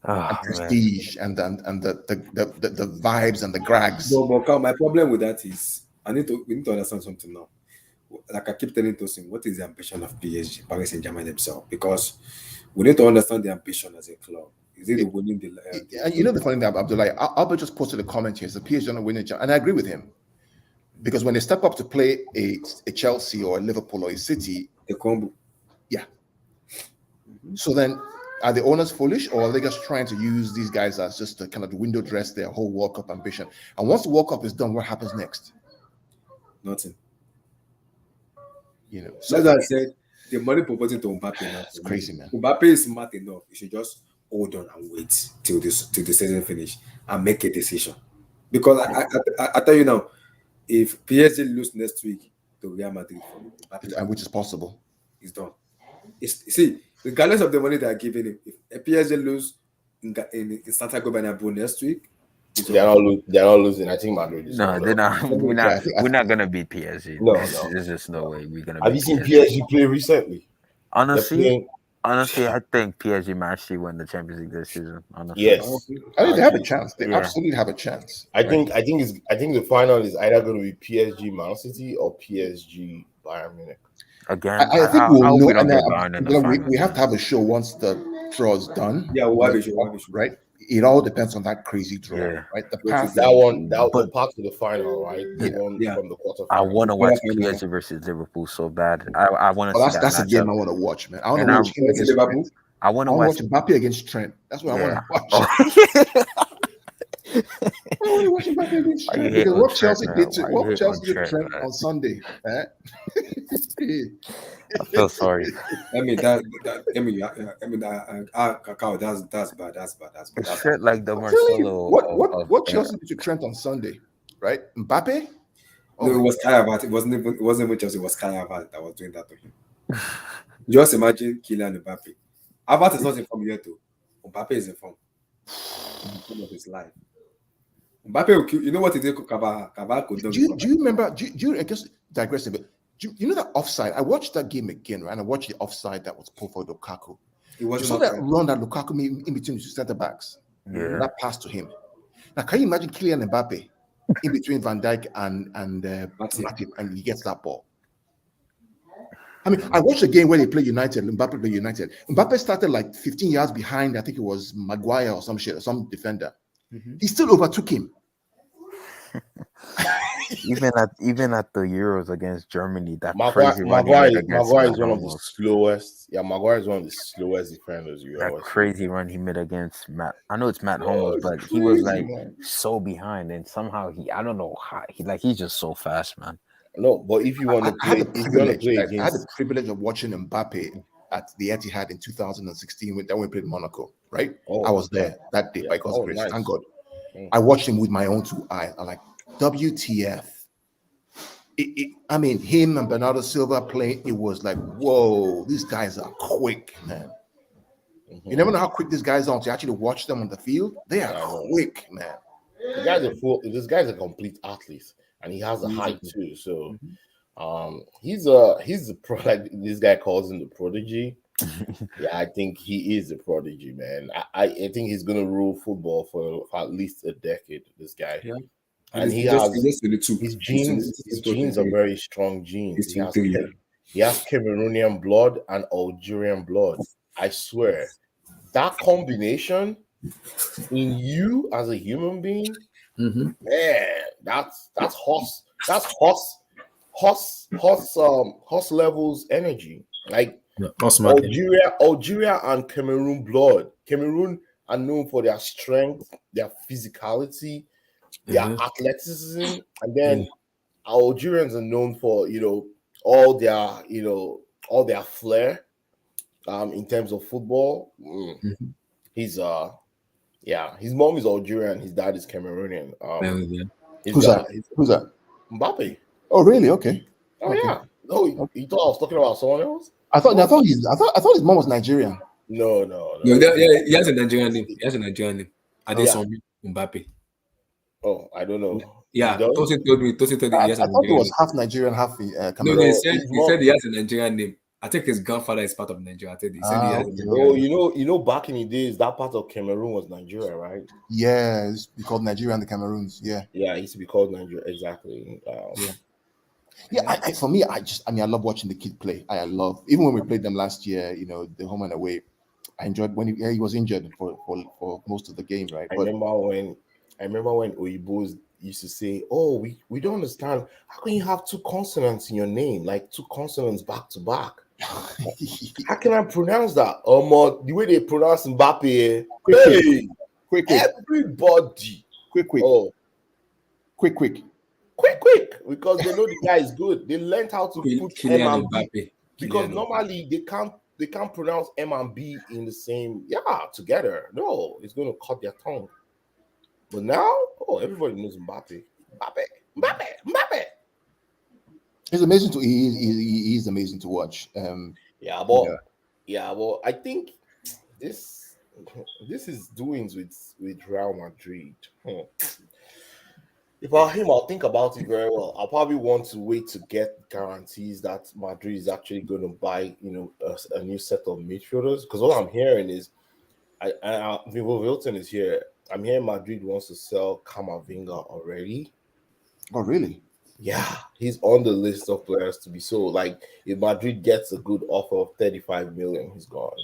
And prestige and the vibes and the grags. No, but my problem with that is we need to understand something now. Like I keep telling Tosin, what is the ambition of PSG, Paris Saint-Germain themselves? Because we need to understand the ambition as a club. Is it winning the? The funny thing about Abdullah, Albert just posted a comment here. So PSG are not winning, and I agree with him, because when they step up to play a Chelsea or a Liverpool or a City, the combo. Yeah. Mm-hmm. So then, are the owners foolish, or are they just trying to use these guys as just to kind of window dress their whole World Cup ambition? And once the World Cup is done, what happens next? Nothing. So as I said, the money proposing to Mbappe now. It's crazy, man. Mbappe is smart enough. You should just hold on and wait till the season finish and make a decision. Because I tell you now, if PSG lose next week to Real Madrid, which is possible, it's done. See, regardless of the money they are giving him, if PSG lose in Santiago Bernabeu next week, they're not losing. I think Madrid is No, going they're to. not. We're not gonna beat PSG. No. There's just no way we're gonna. Have you seen PSG play recently? Honestly, I think PSG might actually win the Champions League this season. Honestly, yes, I think they have a chance. They absolutely have a chance. I think the final is either going to be PSG Man City or PSG Bayern Munich. Again, I think we'll know. We don't get Bayern in the final. We have to have a show once the draw is done. Yeah, we'll have a show. Right? It all depends on that crazy draw, right? The path. That part to the final, right? The one from the quarterfinals. I want to watch PSG versus Liverpool so bad. I want to see that. That's a game I want to watch, man. I want to watch him against Trent. I want to watch Mbappé against Trent. That's what I want to watch. I want to watch Mbappé against Trent because what Chelsea did to Trent on Sunday. I feel sorry. Kakao, that's bad. It's shit like the Marcelo. What Chelsea did to Trent on Sunday, right? Mbappé. No, it was Kai Havertz. It wasn't even Chelsea. It was Kai Havertz that was doing that to him. Just imagine Kylian Mbappé. Havertz is not in form yet, though. Mbappé is in form. Of his life. Mbappé, you know what he did? Do you remember? Do you I guess digress a bit? You know that offside? I watched that game again, right? And I watched the offside that was pulled for Lukaku. You saw that run that Lukaku made in between the two centre backs. Yeah. That pass to him. Now, can you imagine Kylian Mbappé in between Van Dijk and Matip, and he gets that ball? I mean, I watched a game where they play United. Mbappé played United. Mbappé started like 15 yards behind. I think it was Maguire or some shit, or some defender. Mm-hmm. He still overtook him. even at the Euros against Germany, that Maguire is one of the slowest. Yeah, Maguire is one of the slowest defenders you ever. That crazy run he made against Matt. I know it's Matt Hummels, but he was like so behind, and somehow I don't know how he's just so fast, man. No, but if you want to play, I had the privilege of watching Mbappé at the Etihad in 2016 when we played Monaco, right? I was there that day by God's grace. Nice. Thank God. I watched him with my own two eyes. I'm like, WTF. I mean, him and Bernardo Silva playing, it was like, whoa, these guys are quick, man. Mm-hmm. You never know how quick these guys are to actually watch them on the field. They are quick, man. This guy's a complete athlete, and he has a height too. So he's the pro, like this guy calls him the prodigy. Yeah, I think he is a prodigy, man. I think he's gonna rule football for at least a decade. This guy, and his genes are very strong genes. He has Cameroonian blood and Algerian blood. I swear, that combination in you as a human being, man, that's horse levels energy. Like Algeria and Cameroon blood. Cameroon are known for their strength, their physicality, their athleticism, and then Algerians are known for all their flair in terms of football. He's his mom is Algerian, his dad is Cameroonian. Who's that? Mbappé. Oh, really? Okay. Oh, yeah. No, you thought I was talking about someone else? I thought his mom was Nigerian. No. He has a Nigerian name. Adesomi Mbappé. Oh, I don't know. Yeah, Tosin told me. I thought he was half Nigerian, half Cameroon. No, he said he has a Nigerian name. I think his grandfather is part of Nigeria. He said he has a Nigerian name. Back in the days, that part of Cameroon was Nigeria, right? Yeah, it used to be called Nigeria and the Cameroons. Yeah, it used to be called Nigeria. Exactly. For me, I love watching the kid play. I love, even when we played them last year, the home and away. I enjoyed when he was injured for most of the game, right? I remember when Oyibos used to say, "Oh, we don't understand. How can you have two consonants in your name, like two consonants back to back? How can I pronounce that? The way they pronounce Mbappé, quick, everybody, quick. Oh, quick, because they know the guy is good. They learned how to put M and B because normally they can't pronounce M and B in the same together. No, it's going to cut their tongue. But now, everybody knows Mbappé. He's amazing He's amazing to watch. But Yeah, well, I think this this is doings with Real Madrid. If I him, I'll think about it very well. I'll probably want to wait to get guarantees that Madrid is actually going to buy, a new set of midfielders. Because what I'm hearing is, Vivo Wilton is here. I'm hearing Madrid wants to sell Camavinga already. Oh, really? Yeah, he's on the list of players to be sold. Like, if Madrid gets a good offer of 35 million, he's gone.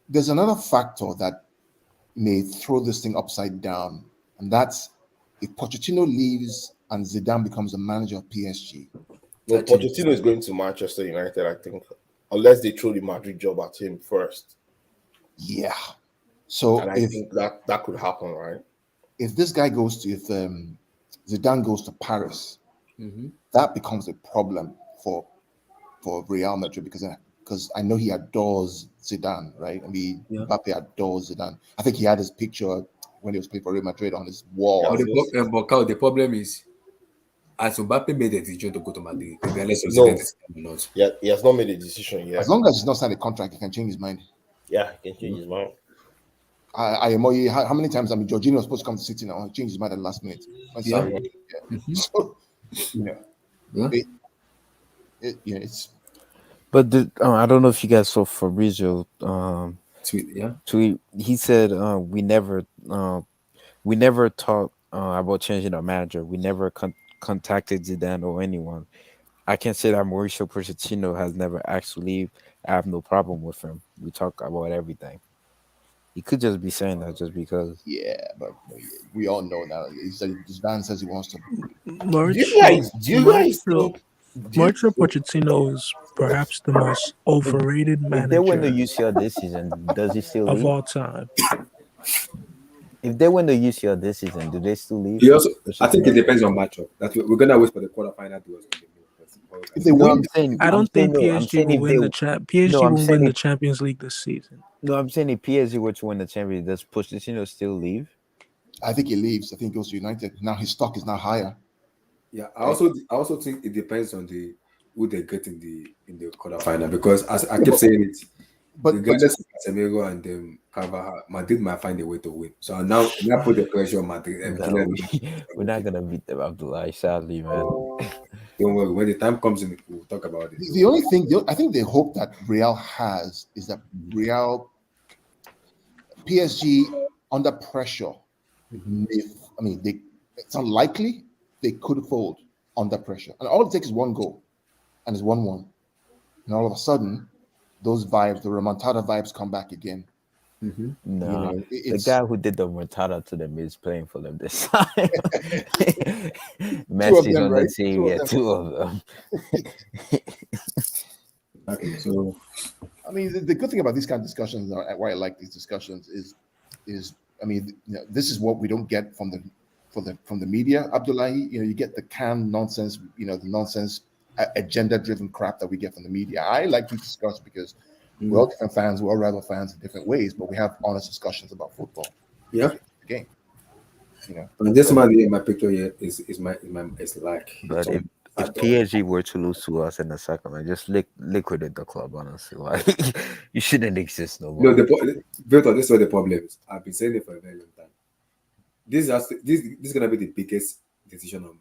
There's another factor that may throw this thing upside down, and that's if Pochettino leaves and Zidane becomes a manager of PSG. No, Pochettino is going to Manchester United, I think, unless they throw the Madrid job at him first. Yeah. So and I think that could happen, right? If this guy goes to, if Zidane goes to Paris, that becomes a problem for Real Madrid because I know he adores Zidane, right? I mean, Mbappé adores Zidane. I think he had his picture when he was playing for Real Madrid on his wall. But the problem is, as Mbappé made a decision to go to Madrid, regardless of no, not. Yeah, he has not made a decision yet. As long as he's not signed a contract, he can change his mind. Yeah, he can change his mind. How many times? I mean, Jorginho was supposed to come to City now. He changed his mind at the last minute. So, it's. But I don't know if you guys saw Fabrizio tweet. He said we never talked about changing our manager. We never contacted Zidane or anyone. I can say that Mauricio Pochettino has never asked to leave. I have no problem with him. We talk about everything. He could just be saying that just because. Yeah, but we all know now. Zidane says he wants to. Mauricio Pochettino is perhaps the most overrated manager. If they win the UCL this season, does he still leave? Of all time. If they win the UCL this season, do they still leave? I think it depends on matchup. We're gonna wait for the quarterfinal to us. If they win, I don't think PSG will win the Champions League this season. No, I'm saying if PSG were to win the Champions League, does Pochettino still leave? I think he leaves. I think he goes to United. Now his stock is now higher. Yeah, I also think it depends on who they get in the quarterfinal, because as I keep saying it, but regardless of Casemiro and Carvajal, Madrid might find a way to win. So now put the pressure on Madrid. We're not gonna beat them, Abdullah. Sadly, man. Don't worry. When the time comes in, we'll talk about it. The only thing I think the hope that Real has is that PSG under pressure. It's unlikely they could fold under pressure, and all it takes is one goal, and it's 1-1, and all of a sudden, those vibes, the remontada vibes, come back again. No, the guy who did the remontada to them is playing for them this time. Messi's on the team, two of them. Okay, so I mean, the good thing about these kind of discussions, why I like these discussions, is this is what we don't get from the media, Abdullahi. You get the canned nonsense, the nonsense agenda-driven crap that we get from the media. I like to discuss because we're all different fans, we're all rival fans in different ways, but we have honest discussions about football. Yeah, the game. And this man here, my picture here is like. But if PSG were to lose to us in the second, man, just liquidate the club. Honestly, like you shouldn't exist no more. No, this is what the problem is. I've been saying it for a very long time. This is gonna be the biggest decision on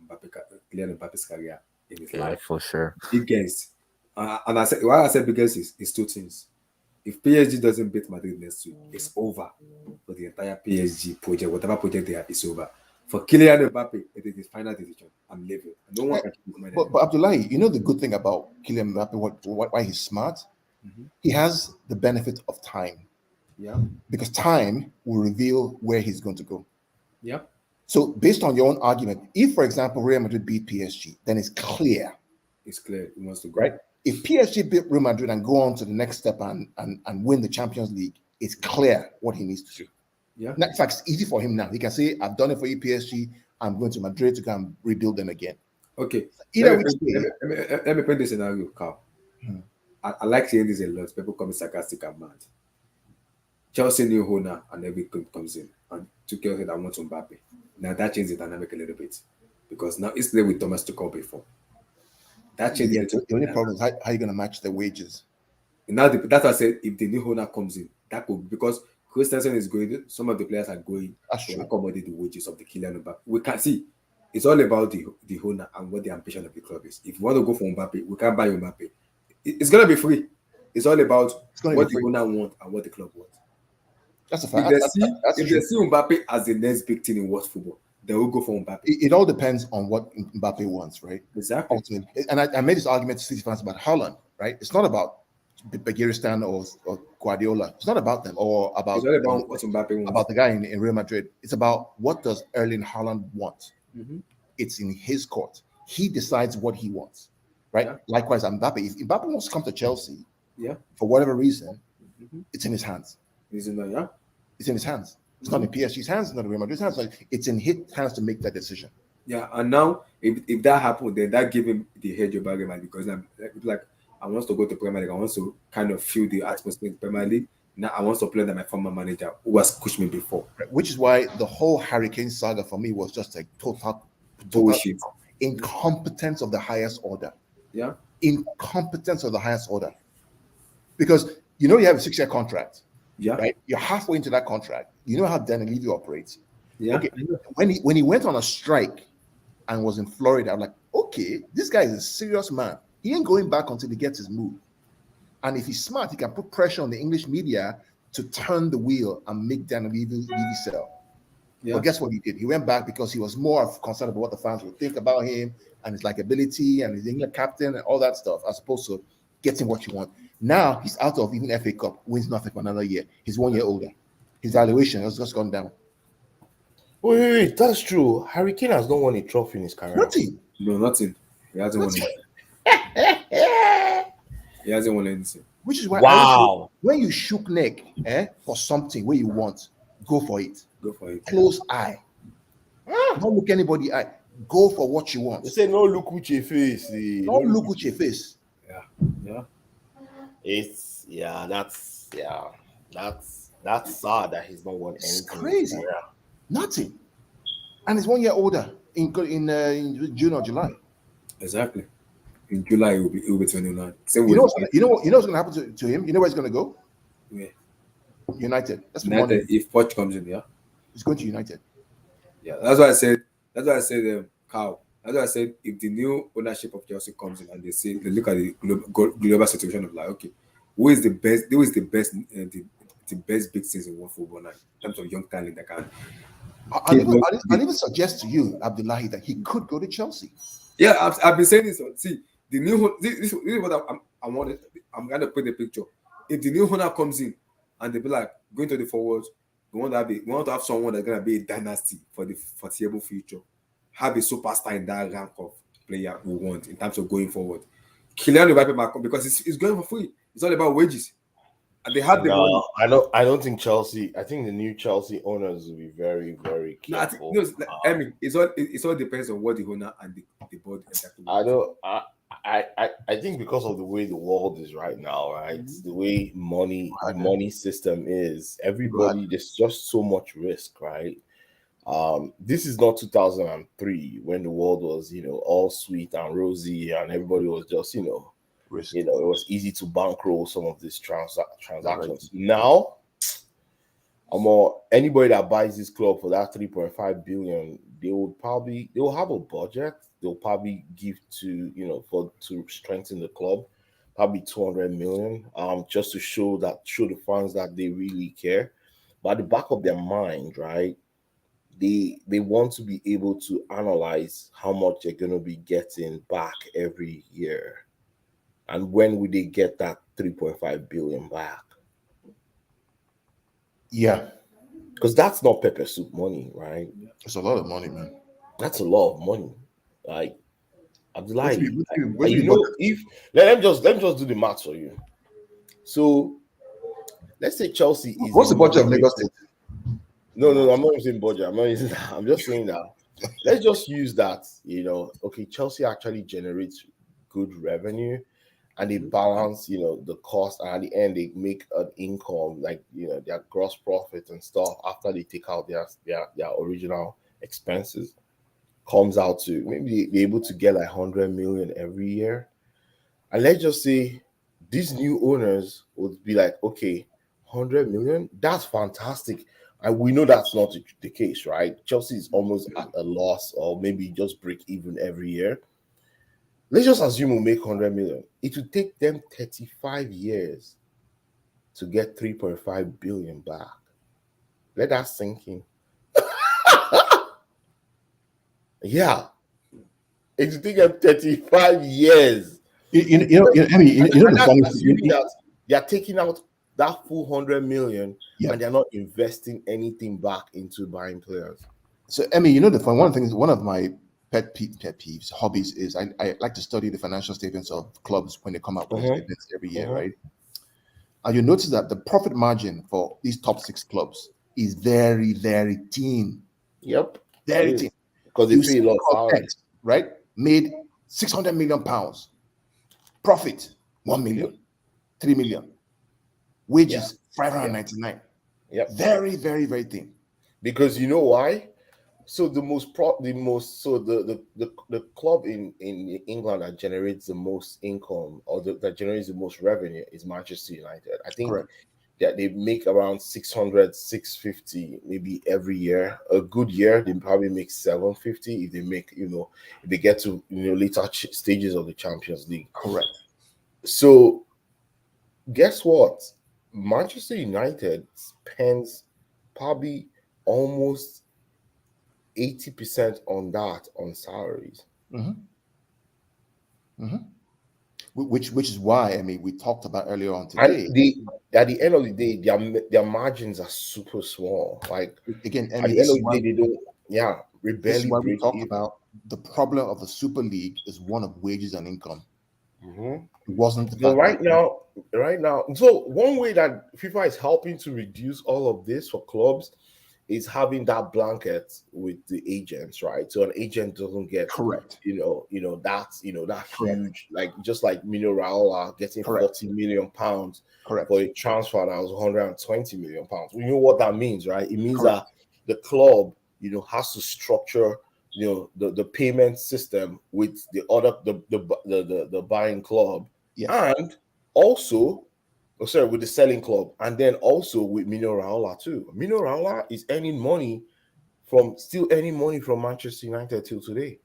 Kylian Mbappe's career in his life, for sure. Biggest, and I said why I said biggest is two things. If PSG doesn't beat Madrid next week, it's over for the entire PSG project. Whatever project they have is over. For Kylian Mbappé, it is his final decision. I'm leaving. No one can keep my But Abdullahi, the good thing about Kylian Mbappé, why he's smart? He has the benefit of time. Yeah. Because time will reveal where he's going to go. Yeah. So based on your own argument, if, for example, Real Madrid beat PSG, then it's clear. It's clear he wants to go. Right? If PSG beat Real Madrid and go on to the next step and win the Champions League, it's clear what he needs to do. Yeah. In fact, it's easy for him now. He can say, I've done it for you, PSG. I'm going to Madrid to come rebuild them again. Okay. Let me paint this scenario, Carl. I like saying this a lot. People call me sarcastic and mad. Chelsea new owner and everything comes in. And Tuchel said, I want Mbappé. Now that changes the dynamic a little bit. Because now it's played with Thomas Tuchel before. That changes the only problem is how are you going to match the wages? Now that's why I said if the new owner comes in, that could, because Christensen is going, some of the players are going to accommodate the wages of the Kylian Mbappé. We can see it's all about the owner and what the ambition of the club is. If you want to go for Mbappé, we can't buy Mbappé. It's gonna be free. It's all about what the owner wants and what the club wants. That's a fact. If they see Mbappé as the next big thing in world football, they will go for Mbappé. It all depends on what Mbappé wants, right? Exactly. Ultimately. And I made this argument to City fans about Haaland, right? It's not about Begiristan or Guardiola. It's not about them or about, it's not about what Mbappé wants. About the guy in Real Madrid. It's about what does Erling Haaland want. Mm-hmm. It's in his court. He decides what he wants, right? Yeah. Likewise, Mbappé. If Mbappé wants to come to Chelsea, for whatever reason, it's in his hands. It's in his hands. It's not in PSG's hands. It's not in Real Madrid's hands. It's in his hands to make that decision. Yeah, and now if that happened, then that gave him the hedge of argument, because I'm like, I want to go to Premier League. I want to kind of feel the atmosphere in Premier League. Now I want to play under my former manager who has coached me before. Which is why the whole Hurricane saga for me was just a total bullshit. Incompetence of the highest order. Yeah. Incompetence of the highest order. Because you know you have a 6-year contract. Yeah. Right? You're halfway into that contract. You know how Danny Levy operates. Yeah. Okay. When he went on a strike and was in Florida, I'm like, okay, this guy is a serious man. He ain't going back until he gets his move. And if he's smart, he can put pressure on the English media to turn the wheel and make Danny Levy sell. Yeah. But guess what he did? He went back because he was more concerned about what the fans would think about him and his likability and his England captain and all that stuff, as opposed to getting what you want. Now he's out of even FA Cup, wins nothing for another year. He's 1 year older. His valuation has just gone down. Wait, that's true. Harry Kane has not won a trophy in his career. Nothing. No, nothing. He hasn't won anything. He hasn't won anything. Which is why when you shook neck for something where you want, go for it. Go for it. Close eye. Don't look anybody eye. Go for what you want. They say no look with your face. Don't look with your face. Yeah. That's sad that he's not won anything. It's crazy. Nothing. And he's 1 year older in June or July. Exactly. In July, it will be 29. You know what's going to happen to him? You know where he's going to go? Where? United. That's United. If Poch comes in, he's going to United. Yeah, that's why I said, Carl. That's why I said, if the new ownership of Chelsea comes in and they look at the global situation of like, okay, who is the best big things in world football now in terms of young talent that can. I'll even suggest to you, Abdullahi, that he could go to Chelsea. Yeah, I've been saying this. See, the new this is what I wanted. I'm gonna put the picture. If the new owner comes in and they be like going to the forwards, we want to have someone that's gonna be a dynasty for the foreseeable future. Have a superstar in that rank of player we want in terms of going forward. Kylian Mbappé, because it's going for free. It's all about wages. And they have the money. I don't think Chelsea. I think the new Chelsea owners will be very, very careful. It all depends on what the owner and the board exactly. I think because of the way the world is right now, right? The way money system is, everybody there's just so much risk, right? This is not 2003 when the world was, all sweet and rosy and everybody was just, risk. It was easy to bankroll some of these transactions. Right. Now, anybody that buys this club for that 3.5 billion, they will have a budget. They'll probably give to strengthen the club, probably 200 million, just to show the fans that they really care. But at the back of their mind, right, they want to be able to analyze how much they're going to be getting back every year. And when will they get that 3.5 billion back? Yeah. Because that's not pepper soup money, right? It's a lot of money, man. That's a lot of money. Like, Abdullahi, if let them just do the maths for you. So let's say Chelsea is. What's the budget of Lagos State? No, I'm not using budget. I'm not using that. I'm just saying that. Let's just use that. Okay, Chelsea actually generates good revenue. And they balance, the cost, and at the end they make an income, like their gross profit and stuff after they take out their original expenses, comes out to maybe be able to get like 100 million every year. And let's just say these new owners would be like, okay, 100 million, that's fantastic. And we know that's not the case, right? Chelsea is almost at a loss or maybe just break even every year. Let's just assume we'll make 100 million. It will take them 35 years to get 3.5 billion back. Let that sink in. Yeah. It will take them 35 years. The funny assuming that they are taking out that full 100 million and they're not investing anything back into buying players. So, Emmy, the fun one thing is one of my pet peeves, hobbies is I like to study the financial statements of clubs when they come out with statements every year, right? And you notice that the profit margin for these top 6 clubs is very, very thin. Yep. Very thin. Because they pay a lot of salaries. Right? Made 600 million pounds. Profit 1 million, 3 million. Wages 599. Yep. Very, very, very thin. Because you know why? So the club in England that generates the most income or that generates the most revenue is Manchester United. I think that they make around 600, 650 maybe every year. A good year, they probably make 750 if they make, if they get to later stages of the Champions League. Correct. So guess what? Manchester United spends probably almost 80% on salaries. Which is why, I mean, we talked about earlier on today. And at the end of the day, their margins are super small. Like, again, at the end of the day, they don't. Yeah, we barely. This is why we talked about the problem of the Super League is one of wages and income. It wasn't. Right now. So one way that FIFA is helping to reduce all of this for clubs is having that blanket with the agents, right? So an agent doesn't get correct. That huge, like just like Mino Raiola getting 40 million pounds for a transfer that was 120 million pounds. You know what that means, right? It means that the club, has to structure, the payment system with the other the buying club, and also. With the selling club, and then also with Mino Raiola too. Mino Raiola is still earning money from Manchester United till today.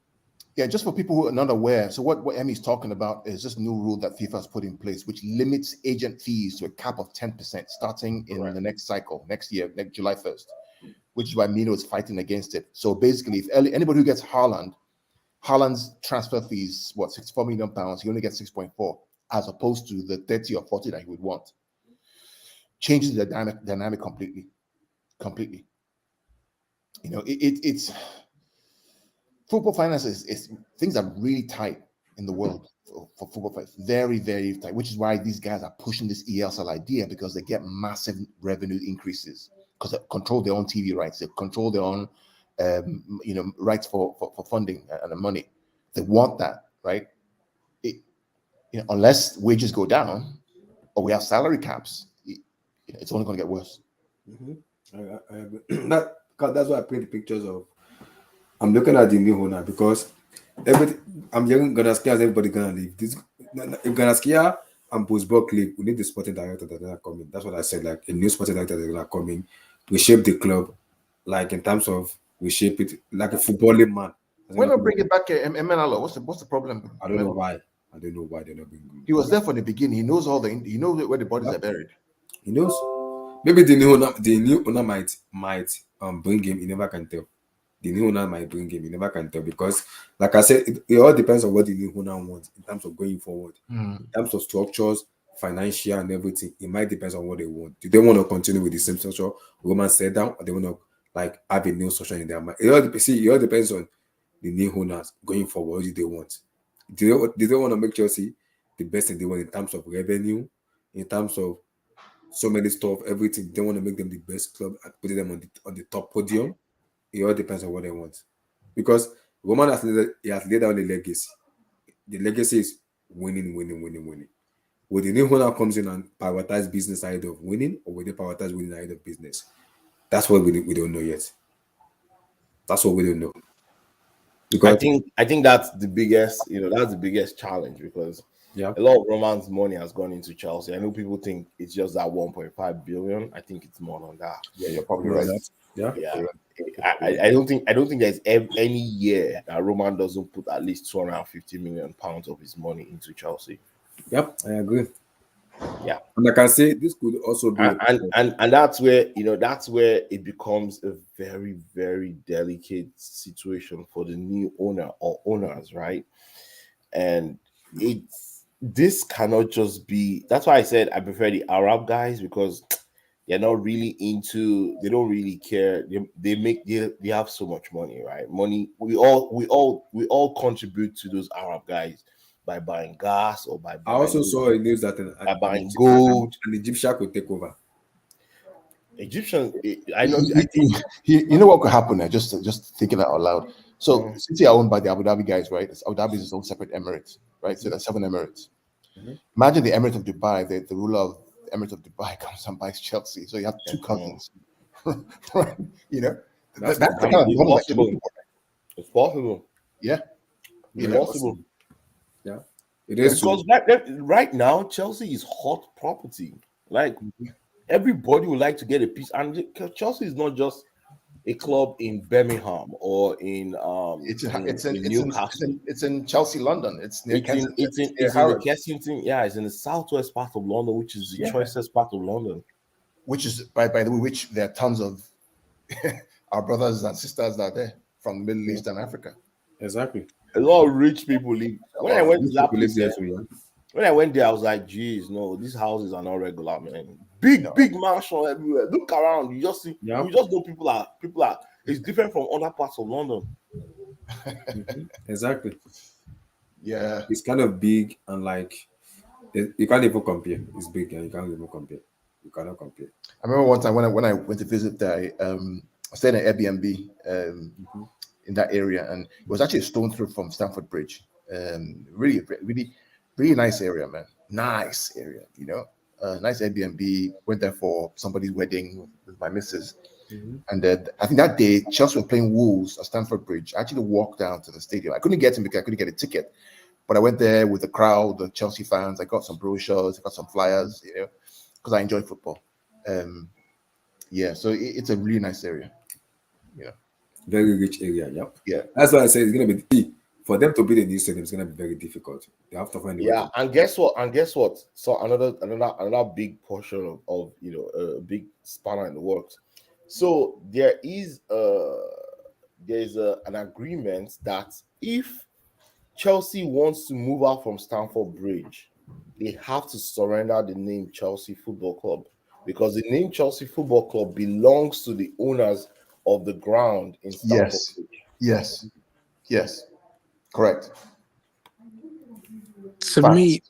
Yeah, just for people who are not aware, so what Emmy's talking about is this new rule that FIFA has put in place, which limits agent fees to a cap of 10% starting in the next cycle, next year, next July 1st, which is why Mino is fighting against it. So basically, if anybody who gets Haaland's transfer fees, 64 million pounds, he only gets 6.4. As opposed to the 30 or 40 that he would want. Changes the dynamic completely. It's football finances is things are really tight in the world for football finance. Very, very tight, which is why these guys are pushing this ESL idea, because they get massive revenue increases because they control their own TV rights, they control their own rights for funding and the money. They want that, right? Unless wages go down or we have salary caps, it's only going to get worse. I agree. That's why I paint the pictures of. I'm looking at the new owner because I'm hearing Ganaskia as everybody gonna leave. If Ganaskia and Bosbok leave, we need the sporting director that are coming. That's what I said. Like a new sporting director that are coming, reshape the club, like in terms of reshape it like a footballing man. Why not bring it back, Emenalo? What's the problem? I don't know why. I don't know why they're not bringing him. He was there from the beginning. He knows he knows where the bodies are buried. He knows. Maybe the new owner might bring him. You never can tell. The new owner might bring him. You never can tell because, like I said, it all depends on what the new owner wants in terms of going forward. In terms of structures, financial, and everything, it might depend on what they want. Do they want to continue with the same structure Roman said down, or they want to have a new structure in their mind? It all depends on the new owners going forward. What do they want? Do they want to make Chelsea the best thing they want in terms of revenue, in terms of so many stuff, everything? They want to make them the best club and put them on the top podium. It all depends on what they want. Because Roman has laid down the legacy. The legacy is winning. Will the new owner comes in and prioritize business ahead of winning, or will they prioritize winning ahead of business? That's what we don't know yet. That's what we don't know. Because I think that's the biggest, that's the biggest challenge because Yeah. A lot of Roman's money has gone into Chelsea. I know people think it's just that 1.5 billion. I think it's more than that. Yeah, you're probably right. Yeah. Yeah. I don't think there's any year that Roman doesn't put at least 250 million pounds of his money into Chelsea. Yep, I agree. Yeah. And I can say this could also be and that's where it becomes a very, very delicate situation for the new owner or owners, right? And this cannot just be. That's why I said I prefer the Arab guys, because they're not really they don't really care. They have so much money, right? Money. We all contribute to those Arab guys by buying gas or by buying. I also saw a news that buying gold, an Egyptian could take over. Egyptian, I know. You know what could happen there? Just thinking that out loud. So City are owned by the Abu Dhabi guys, right? Abu Dhabi is its own separate Emirates, right? So there's 7 Emirates. Imagine the Emirate of Dubai, the ruler of the Emirate of Dubai comes and buys Chelsea. So you have 2 cousins. Right? You know, that's the kind of possible. It's possible. Yeah. It's possible. Yeah. It is because right now Chelsea is hot property. Like everybody would like to get a piece, and Chelsea is not just a club in Birmingham or in Newcastle. It's in Chelsea, London. It's near Kensington. It's in the Kensington. Yeah, it's in the southwest part of London, which is the choicest part of London. Which is by the way, which there are tons of our brothers and sisters that are there from the Middle East and Africa. Exactly. A lot of rich people live. When I went to that place, when I went there, I was like, geez, no, these houses are not regular, man. Big mansion everywhere. Look around, you just see, you just know people are. It's different from other parts of London. Exactly. Yeah, it's kind of big and like you can't even compare. It's big and you can't even compare. You cannot compare. I remember one time when I went to visit there, I stayed in an Airbnb in that area, and it was actually a stone throw from Stamford Bridge. Really, really, really nice area, man. Nice area, you know. Nice Airbnb. Went there for somebody's wedding with my missus. And I think that day Chelsea were playing Wolves at Stamford Bridge. I actually walked down to the stadium. I couldn't get in because I couldn't get a ticket, but I went there with the crowd, the Chelsea fans. I got some brochures, I got some flyers, you know, because I enjoy football. Yeah, so it's a really nice area. Yeah, very rich area. Yep. Yeah, that's why I say it's gonna be key for them to build a new stadium. It's gonna be very difficult. They have to find a way. And guess what? So another big portion of you know a big spanner in the works. So there is an agreement that if Chelsea wants to move out from Stamford Bridge, they have to surrender the name Chelsea Football Club, because the name Chelsea Football Club belongs to the owners of the ground in Stamford Bridge. Yes, correct. To me,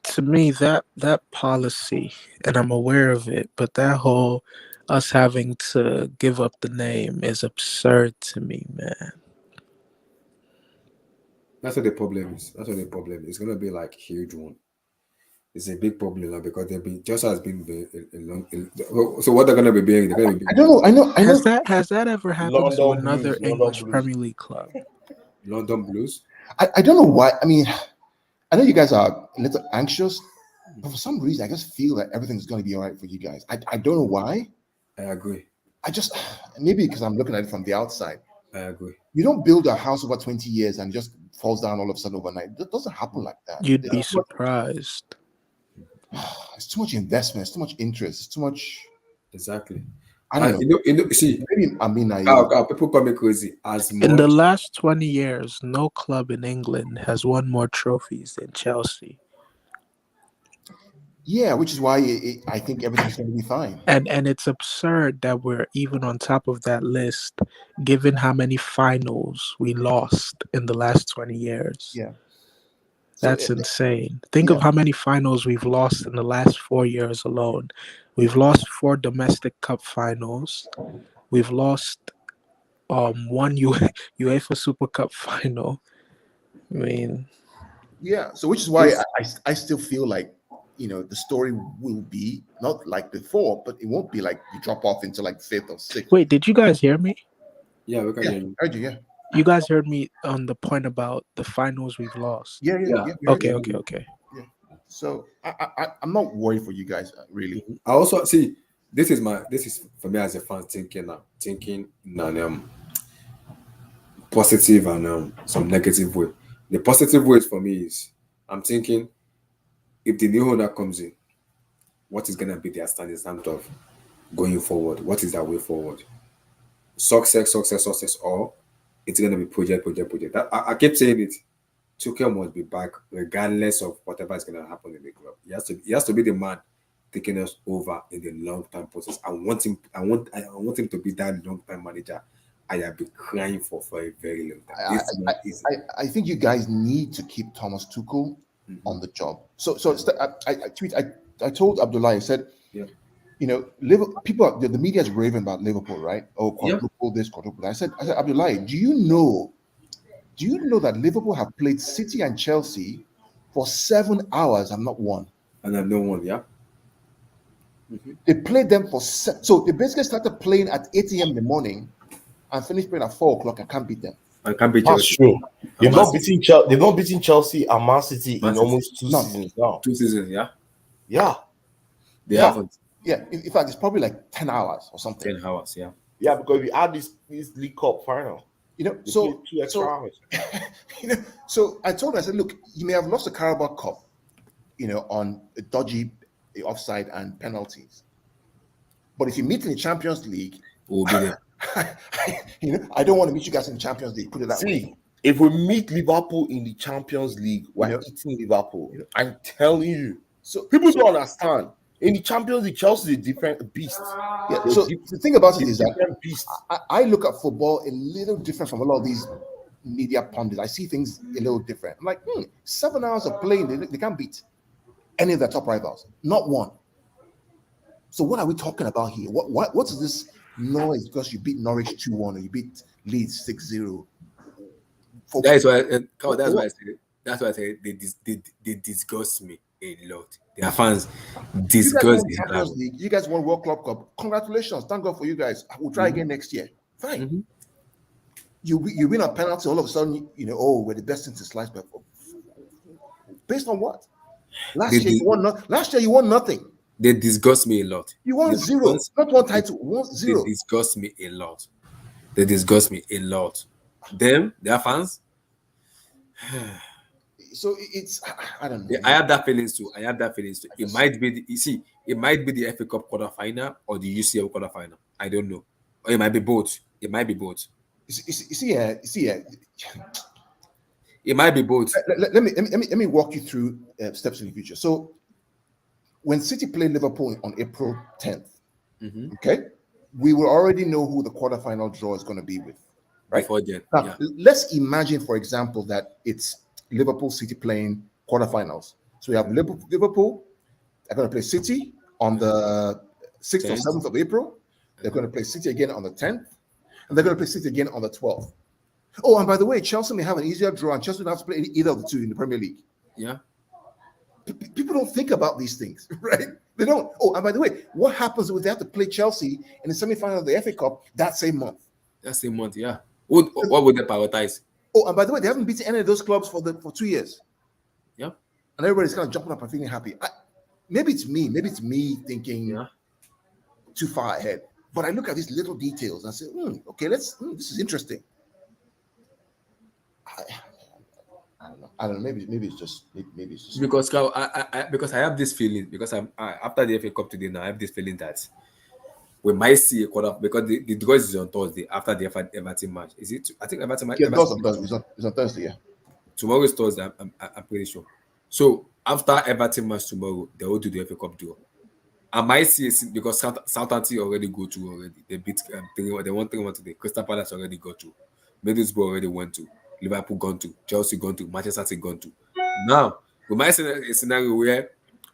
that policy, and I'm aware of it, but that whole us having to give up the name is absurd to me, man. That's what the problem is. It's gonna be like a huge one. It's a big problem now because they've been just has been a long. So what they're gonna be being? They're gonna be. I know. Has that ever happened to another English Premier League club? London Blues. I don't know why. I mean, I know you guys are a little anxious, but for some reason, I just feel that everything's going to be all right for you guys. I don't know why. I agree. I just, maybe because I'm looking at it from the outside. I agree. You don't build a house over 20 years and it just falls down all of a sudden overnight. It doesn't happen like that. You'd be surprised. It's too much investment. It's too much interest. It's too much. Exactly. I don't know. See, maybe I mean, people call me crazy. In the last 20 years, no club in England has won more trophies than Chelsea. Yeah, which is why I think everything's going to be fine. And it's absurd that we're even on top of that list, given how many finals we lost in the last 20 years. Yeah. That's insane. Think of how many finals we've lost in the last 4 years alone. We've lost 4 domestic cup finals. We've lost one UEFA Super Cup final. I mean, yeah. So which is why I still feel like, you know, the story will be not like before, but it won't be like you drop off into like 5th or 6th. Wait, did you guys hear me? Yeah, we can hear you. I heard you, yeah. You guys heard me on the point about the finals we've lost. Yeah. Okay. Yeah. So I'm not worried for you guys, really. I also see this is for me as a fan thinking in an positive and some negative way. The positive way for me is I'm thinking if the new owner comes in, what is gonna be their standing stand of going forward? What is their way forward? Success, or it's gonna be project. I keep saying it. Tuchel must be back regardless of whatever is gonna happen in the club. He has to be the man taking us over in the long term process. I want him to be that long term manager I have been crying for a very long time. I think you guys need to keep Thomas Tuchel on the job. So I told Abdullah, I said, Liverpool, the media is raving about Liverpool, right? Oh, quadruple this, quadruple that. I said, Abdullah, do you know that Liverpool have played City and Chelsea for 7 hours and not won? And I've not won, yeah. They played them so they basically started playing at 8 a.m. in the morning and finished playing at 4 o'clock. I can't beat them. I can't beat Chelsea. That's true. They've not beaten Chelsea and Man City in almost 2 seasons now. 2 seasons, yeah. Yeah. They haven't. Yeah, in fact, it's probably like 10 hours or something. 10 hours, yeah. Yeah, because we had this League Cup final. So 2 extra hours. So I told him, I said, look, you may have lost the Carabao Cup, on a dodgy offside and penalties. But if you meet in the Champions League, we'll be there. I don't want to meet you guys in the Champions League. Put it that way. If we meet Liverpool in the Champions League, we're eating Liverpool. I'm telling you. So people don't understand. In the Champions League, Chelsea is a different beast. Yeah. So the thing about it is that I look at football a little different from a lot of these media pundits. I see things a little different. I'm like, 7 hours of playing, they can't beat any of their top rivals. Not one. So what are we talking about here? What is this noise because you beat Norwich 2-1 or you beat Leeds 6-0? That's why I say they disgust me a lot. Their fans disgust me. You guys won World Club Cup. Congratulations. Thank God for you guys. We'll try again next year. Fine. You win a penalty, all of a sudden, we're the best since sliced bread. Based on what? Last year you won nothing. They disgust me a lot. You won 0, not one title, 1-0. They disgust me a lot. Their fans. So it's I don't know. I have that feelings too. It might be the FA Cup quarterfinal or the UCL quarterfinal. I don't know. Or it might be both. It might be both. It might be both. Let me walk you through steps in the future. So when City played Liverpool on April 10th, okay, we will already know who the quarterfinal draw is going to be with. Right. Before then, now, let's imagine, for example, that it's Liverpool City playing quarterfinals. So we have Liverpool. They're going to play City on the 6th or 7th of April. They're going to play City again on the 10th, and they're going to play City again on the 12th. Oh, and by the way, Chelsea may have an easier draw, and Chelsea don't have to play either of the two in the Premier League. Yeah. People don't think about these things, right? They don't. Oh, and by the way, what happens if they have to play Chelsea in the semi-final of the FA Cup that same month? Yeah. What would they prioritize? Oh, and by the way, they haven't beaten any of those clubs for 2 years. Yeah. And everybody's kind of jumping up and feeling happy. Maybe it's me thinking too far ahead. But I look at these little details and I say, okay, this is interesting. I don't know. Maybe it's just because I have this feeling because I'm after the FA Cup today now. I have this feeling that we might see a quarter because the draw is on Thursday after the Everton match. Is it? I think Everton match. Yeah, it's on Thursday. Yeah. Tomorrow is Thursday. I'm pretty sure. So after Everton match tomorrow, they will do the FA Cup draw. I might see it because Southampton already go to already. They beat they won 3-1 today. Crystal Palace already go to. Middlesbrough already went to. Liverpool gone to. Chelsea gone to. Manchester City gone to. Now we might see a scenario where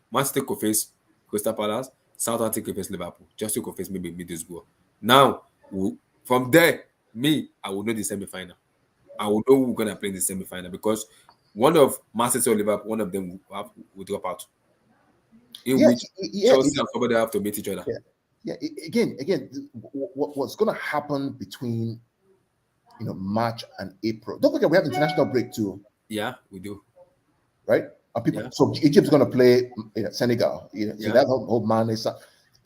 Man City could face Crystal Palace, Southampton could face Liverpool, Chelsea could face maybe Middlesbrough. Now from there, I will know the semi-final. I will know who's gonna play in the semi-final because one of Man City or Liverpool, one of them will drop out. Which Chelsea and somebody have to meet each other. Yeah. Again, what's going to happen between March and April? Don't forget we have international break too. Yeah, we do. Right. People, so Egypt's going to play Senegal. So that whole man is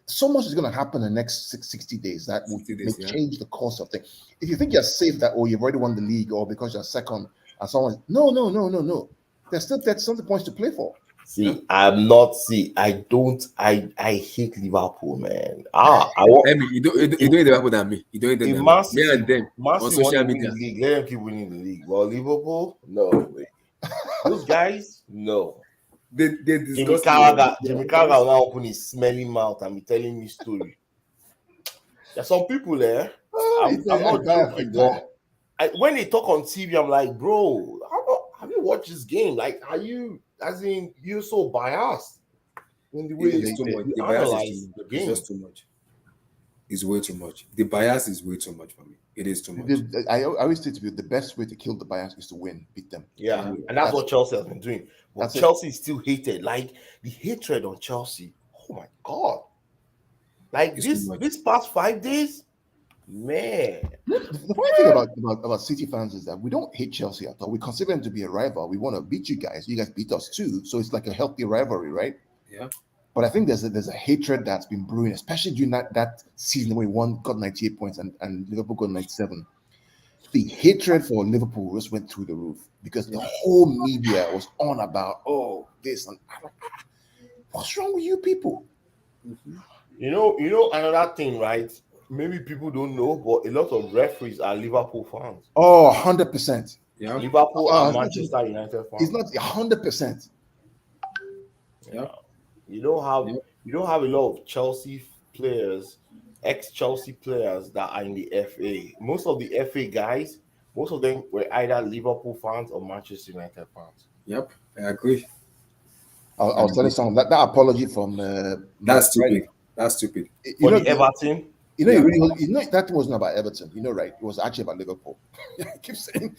so much is going to happen in the next 60 days that will change the course of things. If you think you're safe that you've already won the league or because you're second and someone no. There's still 30 points to play for. See, I'm not. See, I don't. I hate Liverpool, man. I want. You don't hate Liverpool than me. You don't hate them. Me and them on social media. League. Let them keep winning the league. Well, Liverpool, no way. Those guys, no. They Jimmy Carragher will now open his smelly mouth and be telling me story. There's some people there. I'm not joking. When they talk on TV, I'm like, bro, have you watched this game? Like, are you, as in, you're so biased in the way it's too much. The bias is just too much. It's way too much. The bias is way too much for me. It is too much. I always say to you, the best way to kill the bias is to win, beat them. Yeah, and that's what Chelsea has been doing. But Chelsea is still hated. Like the hatred on Chelsea. Oh my god! Like this past 5 days, man. The funny thing about City fans is that we don't hate Chelsea at all. We consider them to be a rival. We want to beat you guys. You guys beat us too. So it's like a healthy rivalry, right? Yeah. But I think there's a hatred that's been brewing, especially during that season when one got 98 points and Liverpool got 97. The hatred for Liverpool just went through the roof because the whole media was on about this and what's wrong with you people? Mm-hmm. You know another thing, right? Maybe people don't know, but a lot of referees are Liverpool fans. Oh, 100%. Yeah. Liverpool and Manchester United fans. It's not 100%. Yeah. You don't have a lot of Chelsea players, ex-Chelsea players that are in the FA. Most of the FA guys, most of them were either Liverpool fans or Manchester United fans. Yep, I agree. I was telling someone that apology from that's stupid. That's stupid. For the Everton. That wasn't about Everton, right? It was actually about Liverpool. I keep saying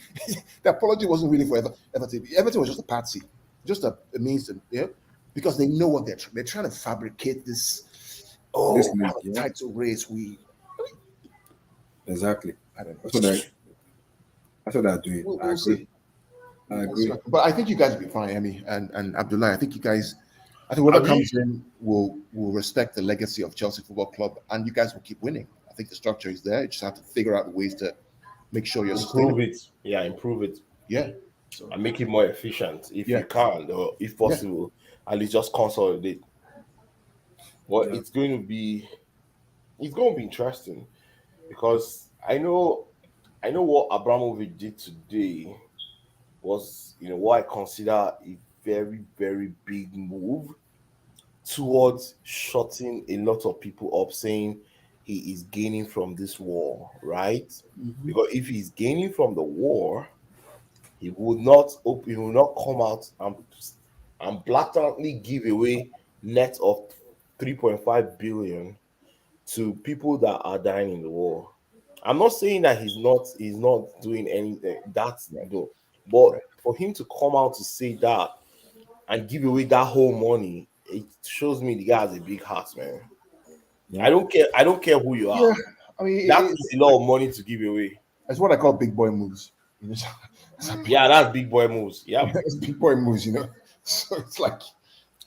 the apology wasn't really for Everton. Everton was just a patsy, just a means to, because they know what they're trying to fabricate this title race. Exactly. I don't know. That's what they're doing. We'll see. I agree. But I think you guys will be fine, Emi and Abdullah. I think whoever comes in will respect the legacy of Chelsea Football Club, and you guys will keep winning. I think the structure is there. You just have to figure out ways to make sure you're improve it. Yeah, improve it. Yeah. And make it more efficient if you can, or if possible, at least just consolidate. Well, it's going to be interesting because I know what Abramovich did today was, what I consider a very, very big move towards shutting a lot of people up, saying he is gaining from this war, right? Mm-hmm. Because if he's gaining from the war, he will not come out and blatantly give away net of 3.5 billion to people that are dying in the war. I'm not saying that he's not doing anything. That's no. But for him to come out to say that and give away that whole money, it shows me the guy has a big heart, man. Yeah. I don't care who you are. Yeah. I mean, that's a lot of money to give away. That's what I call big boy moves. Yeah, that's big boy moves. Yeah, it's big boy moves. So it's like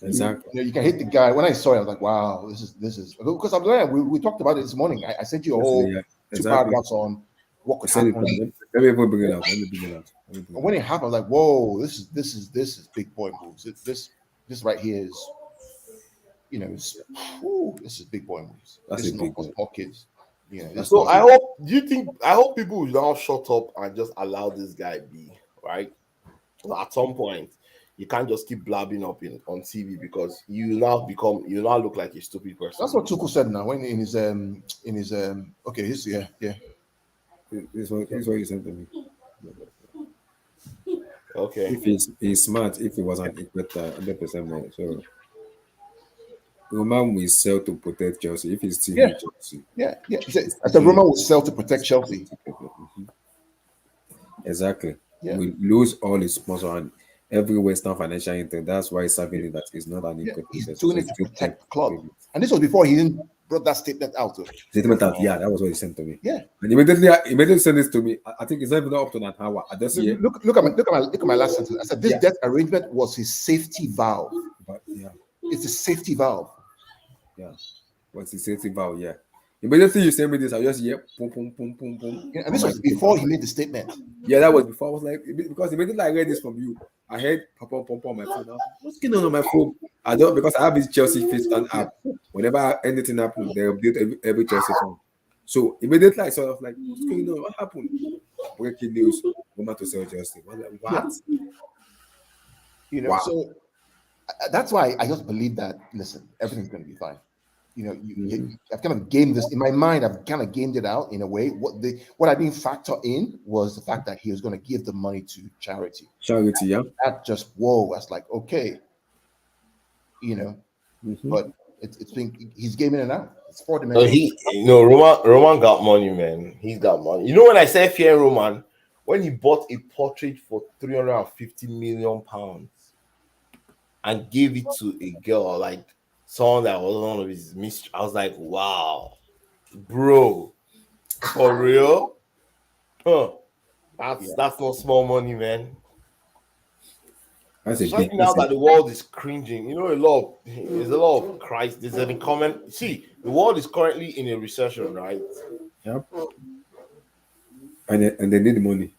exactly. You can hit the guy. When I saw it, I was like, "Wow, this is." Because I'm glad we talked about it this morning. I sent you a whole 2 paragraphs on what could happen. Let me bring it out. When it happened, I was like, "Whoa, this is big boy moves. This right here is, this is big boy moves. That's this a big boy. Pockets." So I hope people will now shut up and just allow this guy be, right? At some point, you can't just keep blabbing up on TV because you now look like a stupid person. That's what Tuchel said now when in his okay, he's This is what he said to me. Okay. If he's smart, if he wasn't better 100% more. So Roman will sell to protect Chelsea if he's still in Chelsea. Yeah. I said Roman will sell to protect Chelsea. Exactly. Yeah. We lose all his sponsors and every Western financial interest. That's why he's serving it that is not an equal He's doing it to protect the club. And this was before he didn't brought that statement out. Statement out, yeah, that was what he sent to me. Yeah, and immediately sent this to me. I think it's not even up to an hour. I just look at my last sentence. I said this debt arrangement was his safety valve. But yeah, it's a safety valve. Yeah, what's his safety valve? Yeah. Immediately you send me this, I just boom, boom, boom, boom, boom. Yeah, and this was before he made the statement. Yeah, that was before. I was like, because immediately I read this from you, I heard pom pom on my phone. I was like, what's going on my phone? I don't, because I have this Chelsea FaceTime app. Whenever anything happens, they update every Chelsea fan. So immediately I saw, I was like, what's going on? What happened? Breaking news: Roma to sell Chelsea. I was like, what? You know, so that's why I just believe that. Listen, everything's going to be fine. You know, I've kind of gamed this in my mind. I've kind of gamed it out in a way. What I didn't factor in was the fact that he was going to give the money to charity. Charity, yeah. That just that's like okay, you know. But it's been he's gaming it out. It's 4 dimensions. Roman got money, man. He's got money. You know when I say fear Roman, when he bought a portrait for £350 million and gave it to a girl like. Someone that was one of his mystery. I was like, wow, bro, for real? Huh. That's not small money, man. That's especially now that the world is cringing. You know, there's a lot of Christ. There's an comment. See, the world is currently in a recession, right? Yep. And they need money.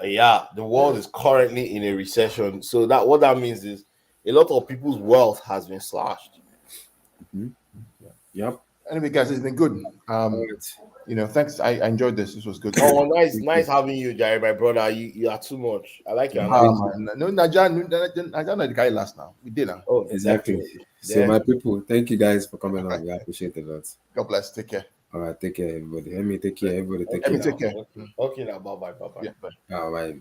Yeah, the world is currently in a recession. So what that means is a lot of people's wealth has been slashed. Yep. Anyway, guys, it's been good. You know, thanks. I enjoyed this. This was good. Oh, nice having you, Jerry, my brother. You are too much. I like your no, Najan, the guy last now. We did now. Oh, exactly. So my people, thank you guys for coming on. We appreciate it a lot. God bless. Take care. All right, take care, everybody. Let me take care. Everybody take care. Take care. Okay, now bye bye. Yeah, bye. All right.